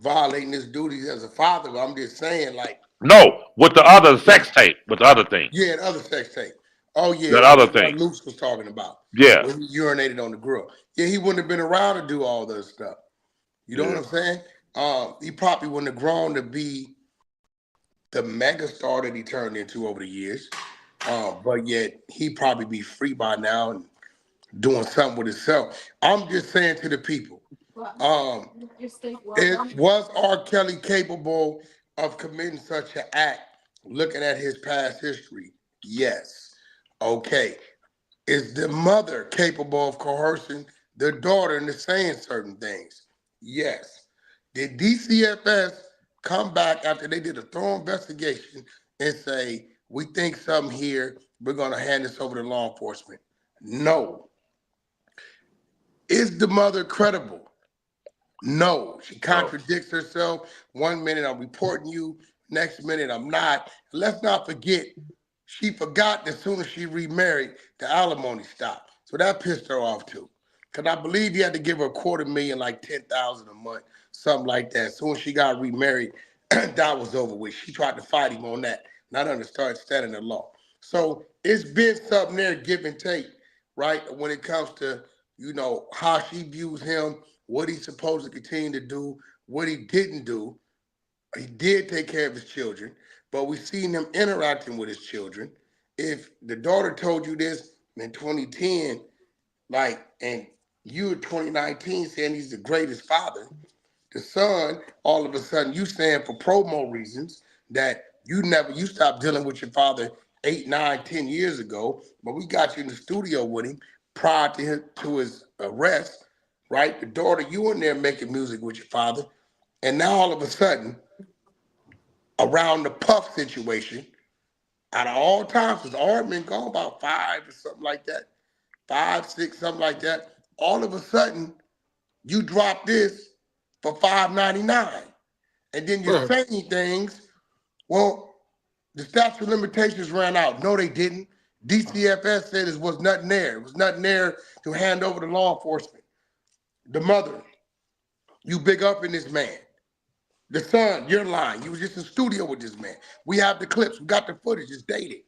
violating his duties as a father. But I'm just saying, like. No, with the other sex tape, with the other thing. Yeah, the other sex tape. Oh, yeah. That other thing. Luke was talking about. Yeah. When he urinated on the grill. Yeah, he wouldn't have been around to do all this stuff. You know what I'm saying? He probably wouldn't have grown to be the megastar that he turned into over the years. But yet he probably be free by now and doing something with himself. I'm just saying to the people, was R. Kelly capable of committing such an act looking at his past history? Yes. Okay. Is the mother capable of coercing the daughter into saying certain things? Yes. Did DCFS come back after they did a thorough investigation and say, we think something here, we're going to hand this over to law enforcement? No. Is the mother credible? No. She contradicts herself. 1 minute I'm reporting you, next minute I'm not. Let's not forget, she forgot that as soon as she remarried, the alimony stopped. So that pissed her off too. Because I believe you had to give her $250,000, like $10,000 a month, something like that. As soon as she got remarried, that was over with. She tried to fight him on that. Not understand standing the law. So it's been something there, give and take, right? When it comes to, you know, how she views him, what he's supposed to continue to do, what he didn't do. He did take care of his children, but we've seen him interacting with his children. If the daughter told you this in 2010, like, and you in 2019 saying he's the greatest father, the son, all of a sudden you saying for promo reasons that you stopped dealing with your father 8, 9, 10 years ago, but we got you in the studio with him prior to his arrest, right? The daughter, you in there making music with your father, and now all of a sudden, around the Puff situation, out of all times, because R been gone about 5 or something like that, 5, 6, something like that. All of a sudden, you drop this for $5.99, and then you're saying things. Well, the statute of limitations ran out. No, they didn't. DCFS said it was nothing there. It was nothing there to hand over to law enforcement. The mother, you big up in this man. The son, you're lying. You was just in studio with this man. We have the clips. We got the footage. It's dated.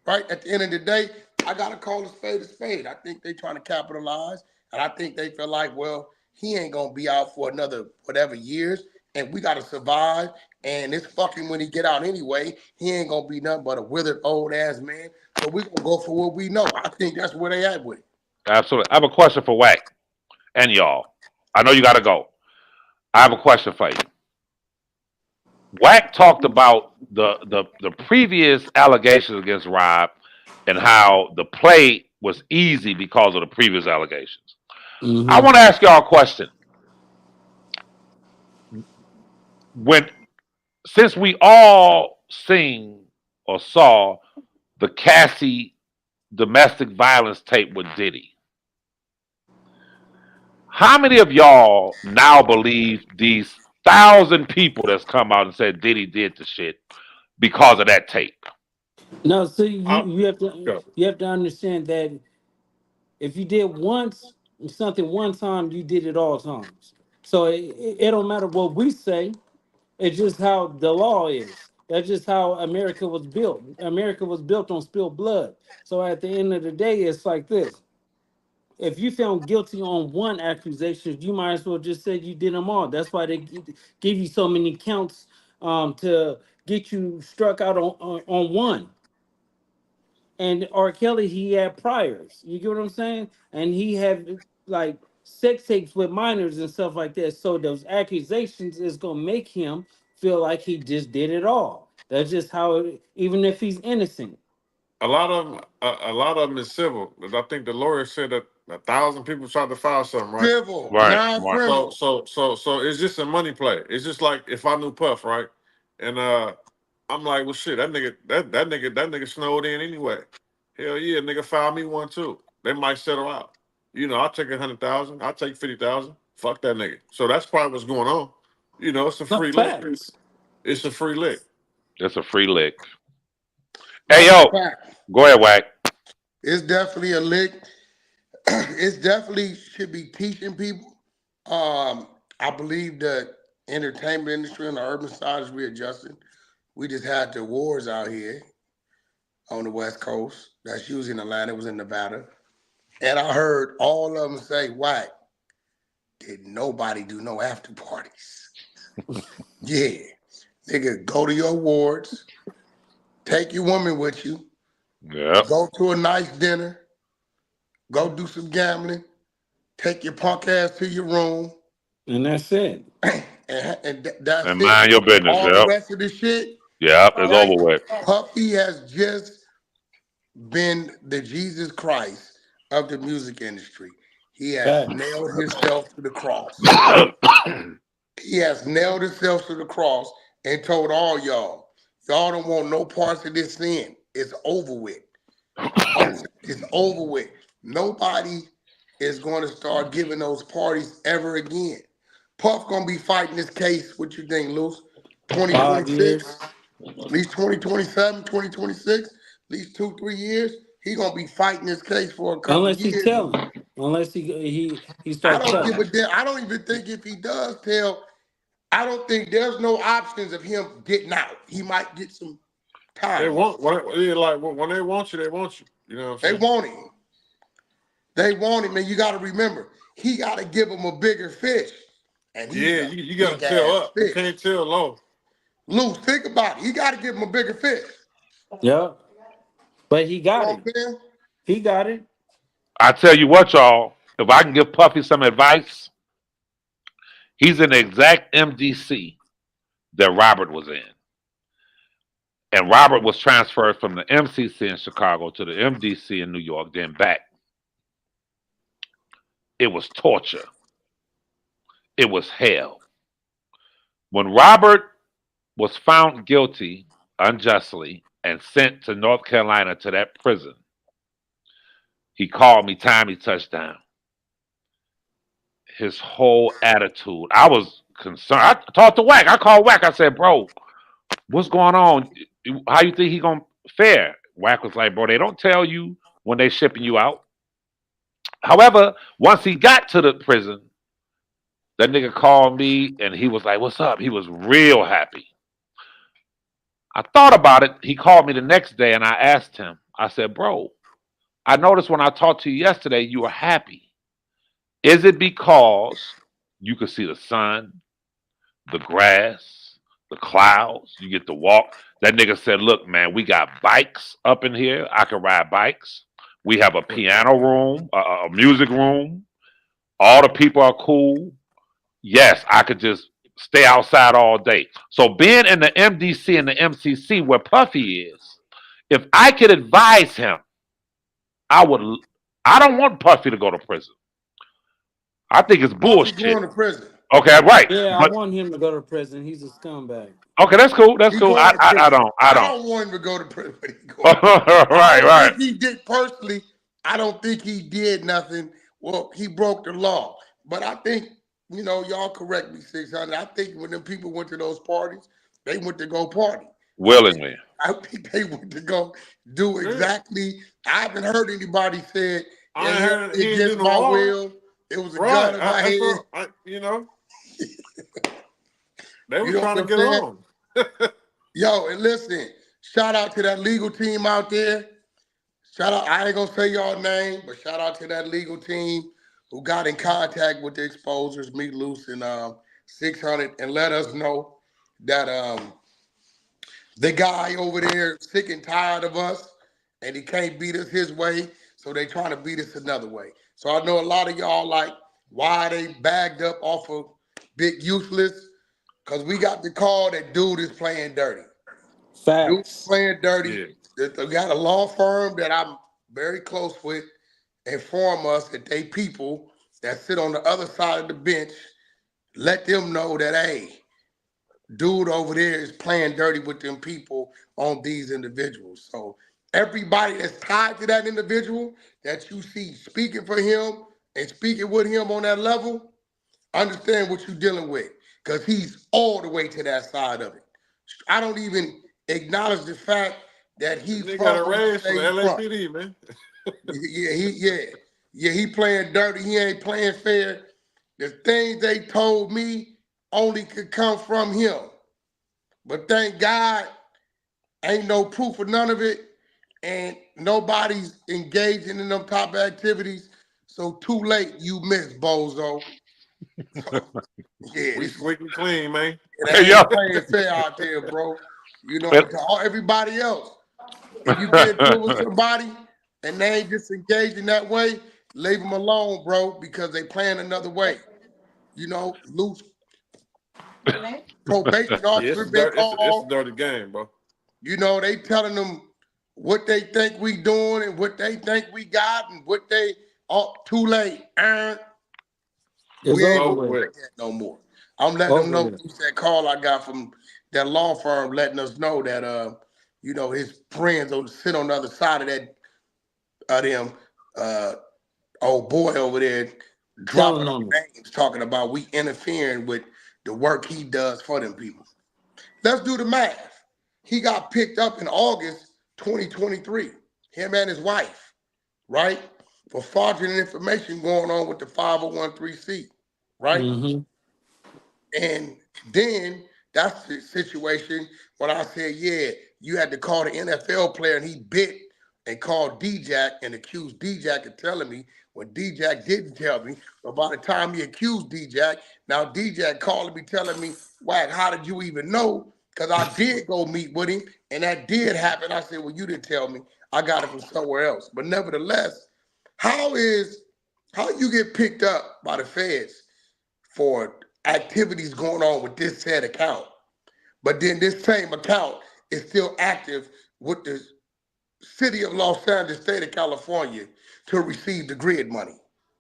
Right? At the end of the day, I gotta call a spade a spade. I think they trying to capitalize, and I think they feel like, well, he ain't gonna be out for another whatever years, and we gotta survive. And it's fucking when he get out anyway, he ain't gonna be nothing but a withered old ass man. So we gonna go for what we know. I think that's where they at with it. Absolutely. I have a question for Wack and y'all. I know you got to go. I have a question for you. Wack talked about the previous allegations against Rob and how the play was easy because of the previous allegations. I Mm-hmm. want to ask y'all a question. When since we all seen or saw the Cassie domestic violence tape with Diddy, how many of y'all now believe these 1,000 people that's come out and said Diddy did the shit because of that tape? No, so I, go. you have to understand that if you did once something one time, you did it all times. So it don't matter what we say. It's just how the law is. That's just how America was built. America was built on spilled blood. So at the end of the day, it's like this. If you found guilty on one accusation, you might as well just say you did them all. That's why they give you so many counts to get you struck out on one. And R. Kelly, he had priors. You get what I'm saying? And he had like sex tapes with minors and stuff like that. So those accusations is gonna make him feel like he just did it all. That's just how it, even if he's innocent. A lot of them is civil. I think the lawyer said that 1,000 people tried to file something, right? Civil, Right, right. So, non-criminal. so it's just a money play. It's just like if I knew Puff, right? And I'm like, well, shit, that nigga snowed in anyway. Hell yeah, nigga, file me one too. They might settle out. I'll take 100,000. I'll take 50,000. Fuck that nigga. So that's probably what's going on. It's a No, free lick. facts. It's a free lick. That's a free lick. Hey, Nah, yo, fact. go ahead, Wack. It's definitely a lick. It's definitely should be teaching people. I believe that entertainment industry on the urban side is readjusting. We just had the wars out here on the West Coast. That's usually in Atlanta, it was in Nevada. And I heard all of them say, why did nobody do no after parties? Yeah. Nigga, go to your awards, take your woman with you, Yep. go to a nice dinner, go do some gambling, take your punk ass to your room, And that's it. and that's And it. mind your business. All the Yep. rest of the shit, Yep. It's right? over with. Puffy has just been the Jesus Christ of the music industry. He has Facts. nailed himself to the cross. He has nailed himself to the cross and told all y'all don't want no parts of this sin. It's over with. It's over with. Nobody is going to start giving those parties ever again. Puff gonna be fighting this case. What you think, Luce? 5 years. 2026, at least 2027, 2026, at least 2, 3 years. He gonna be fighting this case for a couple Unless he years. telling. Unless he I start don't give a telling. damn. I don't even think if he does tell, I don't think there's no options of him getting out. He might get some They time. want when they want you, they want you. You know what I'm They saying? want him. They want him, and you got to remember, he got to give him a bigger fish, and he's Yeah, a you gotta big tell ass up. You fish. can't tell low. Luke, think about it. He got to give him a bigger fish. Yep. But he You got know it. what I'm saying? He got it. I tell you what, y'all. If I can give Puffy some advice, he's in the exact MDC that Robert was in. And Robert was transferred from the MCC in Chicago to the MDC in New York, then back. It was torture. It was hell. When Robert was found guilty unjustly and sent to North Carolina to that prison, he called me time he touched down. His whole attitude, I was concerned. I talked to Wack. I called Wack. I said, bro, what's going on? How you think he gonna fare? Wack was like, bro, they don't tell you when they shipping you out. However, once he got to the prison, That nigga called me and he was like, "What's up?" He was real happy. I thought about it. He called me the next day and I asked him. I said, "Bro, I noticed when I talked to you yesterday, you were happy. Is it because you could see the sun, the grass, the clouds? You get to walk?" That nigga said, "Look, man, we got bikes up in here. I can ride bikes. We have a piano room, a music room. All the people are cool. Yes, I could just stay outside all day." So being in the MDC and the MCC where Puffy is, if I could advise him, I would. I don't want Puffy to go to prison. I think it's Puffy bullshit. going to prison. Okay, right. Yeah, I But want him to go to prison. He's a scumbag. okay, that's cool. That's He cool. going to I prison. don't. I I don't. don't want him to go to prison, but he going. I Right, don't right. think he did personally. I don't think he did nothing. Well, he broke the law, but I think y'all correct me, 600. I think when them people went to those parties, they went to go party. I think Willingly. I think they went to go do Yeah. exactly. I haven't heard anybody said I they ain't had heard me he ain't do against no my wrong. will. It was a gun Right. in my That's head. what they You was know trying what to I'm get saying? on. Yo, and listen, shout out to that legal team out there. Shout out, I ain't gonna say y'all name, but shout out to that legal team who got in contact with the exposers, Meat Loose and 600, and let us know that the guy over there sick and tired of us, and he can't beat us his way, so they trying to beat us another way. So I know a lot of y'all like why they bagged up off of Big Useless, because we got the call that dude is playing dirty. Dude Facts. playing dirty. Yeah. They got a law firm that I'm very close with inform us that they people that sit on the other side of the bench let them know that hey, dude over there is playing dirty with them people on these individuals. So everybody that's tied to that individual that you see speaking for him and speaking with him on that level, understand what you're dealing with because he's all the way to that side of it. I don't even acknowledge the fact that The he's nigga got from a where you raise from say the he's from. LAPD, man. He playing dirty. He ain't playing fair. The things they told me only could come from him. But thank God, ain't no proof of none of it, and nobody's engaging in them type of activities. So too late, you missed, bozo. So yeah, We this is squeaky clean, man. it Yo. ain't playing fair out there, bro. And to everybody else, if you get into it with somebody and they ain't disengaged in that way, leave them alone, bro, because they playing another way. Loose probation Yeah, officer been it's a called. dirty game, bro. They telling them what they think we doing and what they think we got and what they too late. It's We It's ain't over gonna over be with. with. like that no more. I'm letting them Over know with. that call I got from that law firm letting us know that his friends will sit on the other side of that them uh old boy over there dropping Telling our on them. names, talking about we interfering with the work he does for them people. Let's do the math. He got picked up in August 2023, him and his wife, right? For fraudulent information going on with the 501c, right? Mm-hmm. And then that's the situation when I said, yeah, you had to call the NFL player and he bit and called D-Jack and accused D-Jack of telling me when D-Jack didn't tell me. So by the time he accused D-Jack, now D-Jack calling me telling me, Wack, how did you even know? Because I did go meet with him and that did happen. I said, well, you didn't tell me. I got it from somewhere else. But nevertheless, how you get picked up by the feds for activities going on with this said account. But then this same account is still active with the city of Los Angeles, state of California, to receive the grid money.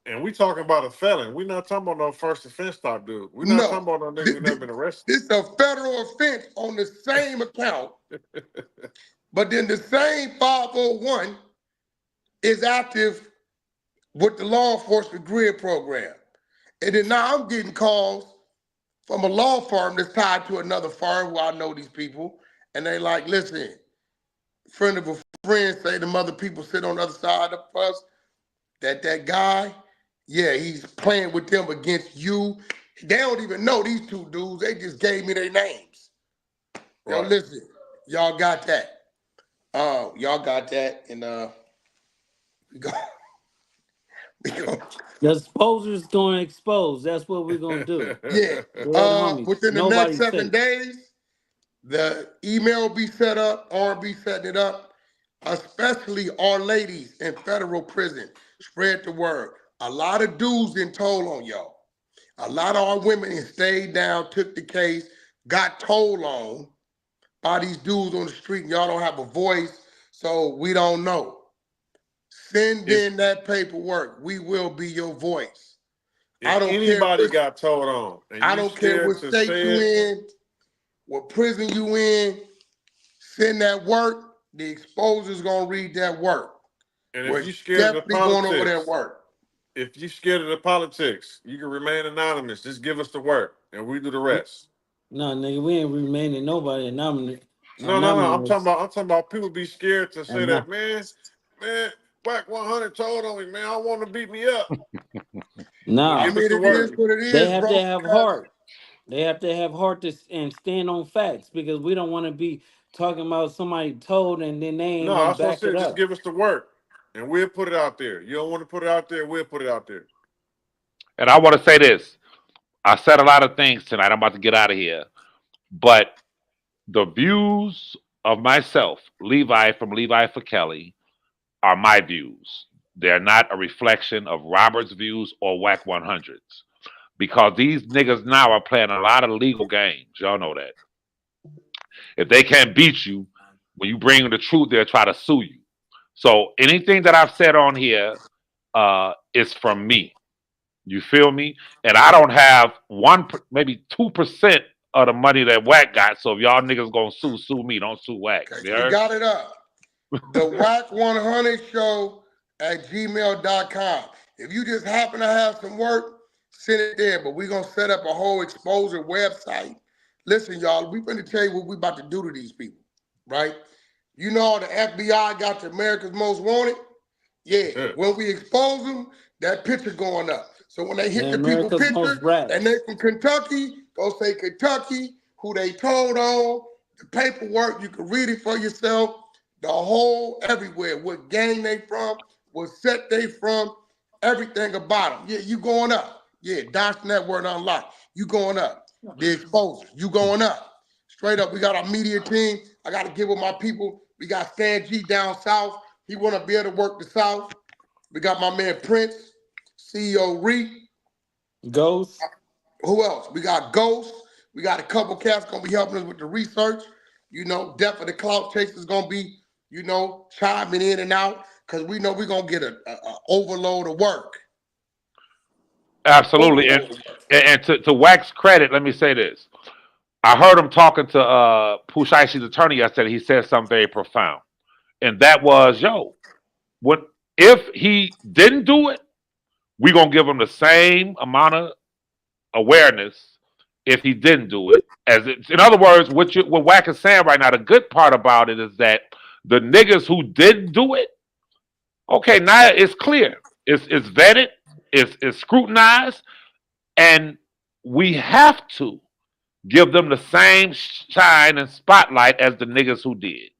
And we talking about a felon. We not talking about no first offense type dude. We not No, talking about no nigga this, who never been arrested. this is a federal offense on the same account, but then the same 501 is active with the law enforcement grid program. And then now I'm getting calls from a law firm that's tied to another firm who I know these people, and they like, listen, friend of a friend say the other people sit on the other side of us, that guy, yeah, he's playing with them against you They don't even know these two dudes. They just gave me their names. Yo, Right. listen, y'all got that. Y'all got that, and we go, we go. The exposer's going to expose. That's what we're going to do. Yeah. Dead homies. Within the next Nobody's 7 safe. days, the email will be set up. R&B setting it up. Especially our ladies in federal prison. Spread the word. A lot of dudes been told on y'all. A lot of our women stayed down, took the case, got told on by these dudes on the street, and y'all don't have a voice, so we don't know. Send if in that paperwork. We will be your voice. I if don't care anybody what got told on and I you don't care what scared to state say you it, in, what prison you in. Send that work. The exposer's gonna read that work. and if We're you scared of the definitely going over that politics, work. if you scared of the politics, you can remain anonymous. Just give us the work, and we do the rest. No, nigga, we ain't remaining nobody No. anonymous. I'm talking about people be scared to say And that, not, man. Wack 100 told on me, man. I want to beat me up. Well, I nah, give us mean, the it is work. what it they is, have bro. to have Because heart. They have to have heart and stand on facts because we don't want to be talking about somebody told and then they ain't No, gonna that's what I back it said. Just up. give us the work, and we'll put it out there. You don't want to put it out there, we'll put it out there. And I want to say this. I said a lot of things tonight. I'm about to get out of here. But the views of myself, Levi from Levi for Kelly, are my views. They're not a reflection of Robert's views or Wack 100's. Because these niggas now are playing a lot of legal games. Y'all know that. If they can't beat you, when you bring the truth, they'll try to sue you. So anything that I've said on here is from me. You feel me? And I don't have maybe 2% of the money that Wack got. So if y'all niggas gonna sue me. Don't sue Wack. okay, You you heard? got it up. The Wack 100 show at gmail.com. If you just happen to have some work, send it there. But we're gonna set up a whole exposure website. Listen, y'all, we're gonna tell you what we're about to do to these people, right? You know the FBI got to America's Most Wanted? Yeah. Yeah. When we expose them, that picture going up. So when they hit And the people America's picture most and they rats. from Kentucky, go say Kentucky, who they told on, the paperwork, you can read it for yourself, the whole everywhere, what gang they from, what set they from, everything about them. Yeah, you going up. Yeah, Dots Network Unlocked. You going up. The exposure, you going up. Straight up, we got our media team. I got to get with my people. We got Stan G down south. He want to be able to work the south. We got my man Prince, CEO Reek. Ghost. Who else? We got Ghost. We got a couple cats gonna be helping us with the research. You know, Death of the Clout Chasers gonna be, chiming in and out because we know we're gonna get a overload of work. Absolutely. And Overload of work. and to Wack's credit, let me say this. I heard him talking to Pooh Shicey's attorney yesterday. He said something very profound. And that was, yo, what if he didn't do it, we gonna give him the same amount of awareness if he didn't do it. In other words, what Wack is saying right now, the good part about it is that the niggas who didn't do it, okay, now it's clear. It's vetted, it's scrutinized, and we have to give them the same shine and spotlight as the niggas who did.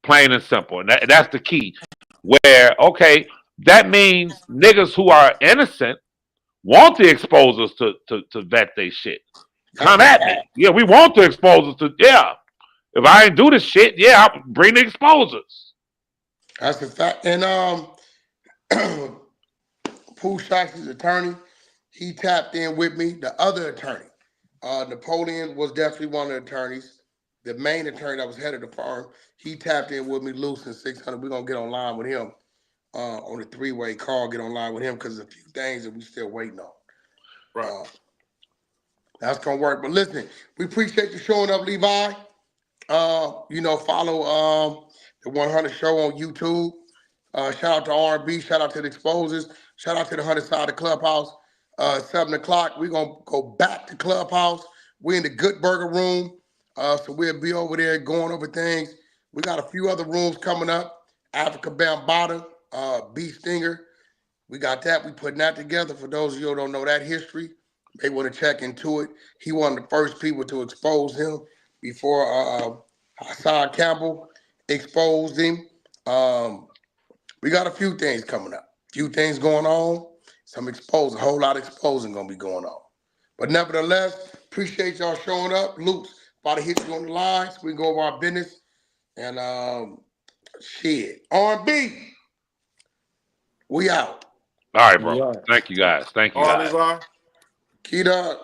Plain and simple. And that's the key. Where, okay, that means niggas who are innocent want the exposers to vet they shit. That's Come a at me. fact. Yeah, we want the exposers to, yeah. If I ain't do this shit, yeah, I'll bring the exposers. That's a fact. And Pooh Shicey's attorney, he tapped in with me. The other attorney, Napoleon was definitely one of the attorneys. The main attorney that was head of the firm, he tapped in with me, loose in 600. We're gonna get online with him on a three-way call. Get online with him because there's a few things that we still waiting on. Right. Uh, that's gonna work. But listen, we appreciate you showing up, Levi. Follow the 100 Show on YouTube. Shout out to R&B. Shout out to the Exposers. Shout out to the 100 Side of the Clubhouse. 7 o'clock, we're going to go back to Clubhouse. We're in the Good Burger Room. So we'll be over there going over things. We got a few other rooms coming up. Africa Bambata, B Stinger. We got that. We putting that together. For those of you who don't know that history, They want to check into it. He one of the first people to expose him before Hassan Campbell exposed him. We got a few things coming up. Few things going on. Some exposing, a whole lot of exposing gonna be going on. But nevertheless, appreciate y'all showing up. Luke's about to hit you on the line so we can go over our business. And shit. R&B. We out. All right, bro. We are. Thank you guys. Thank you All these guys. are. Keita.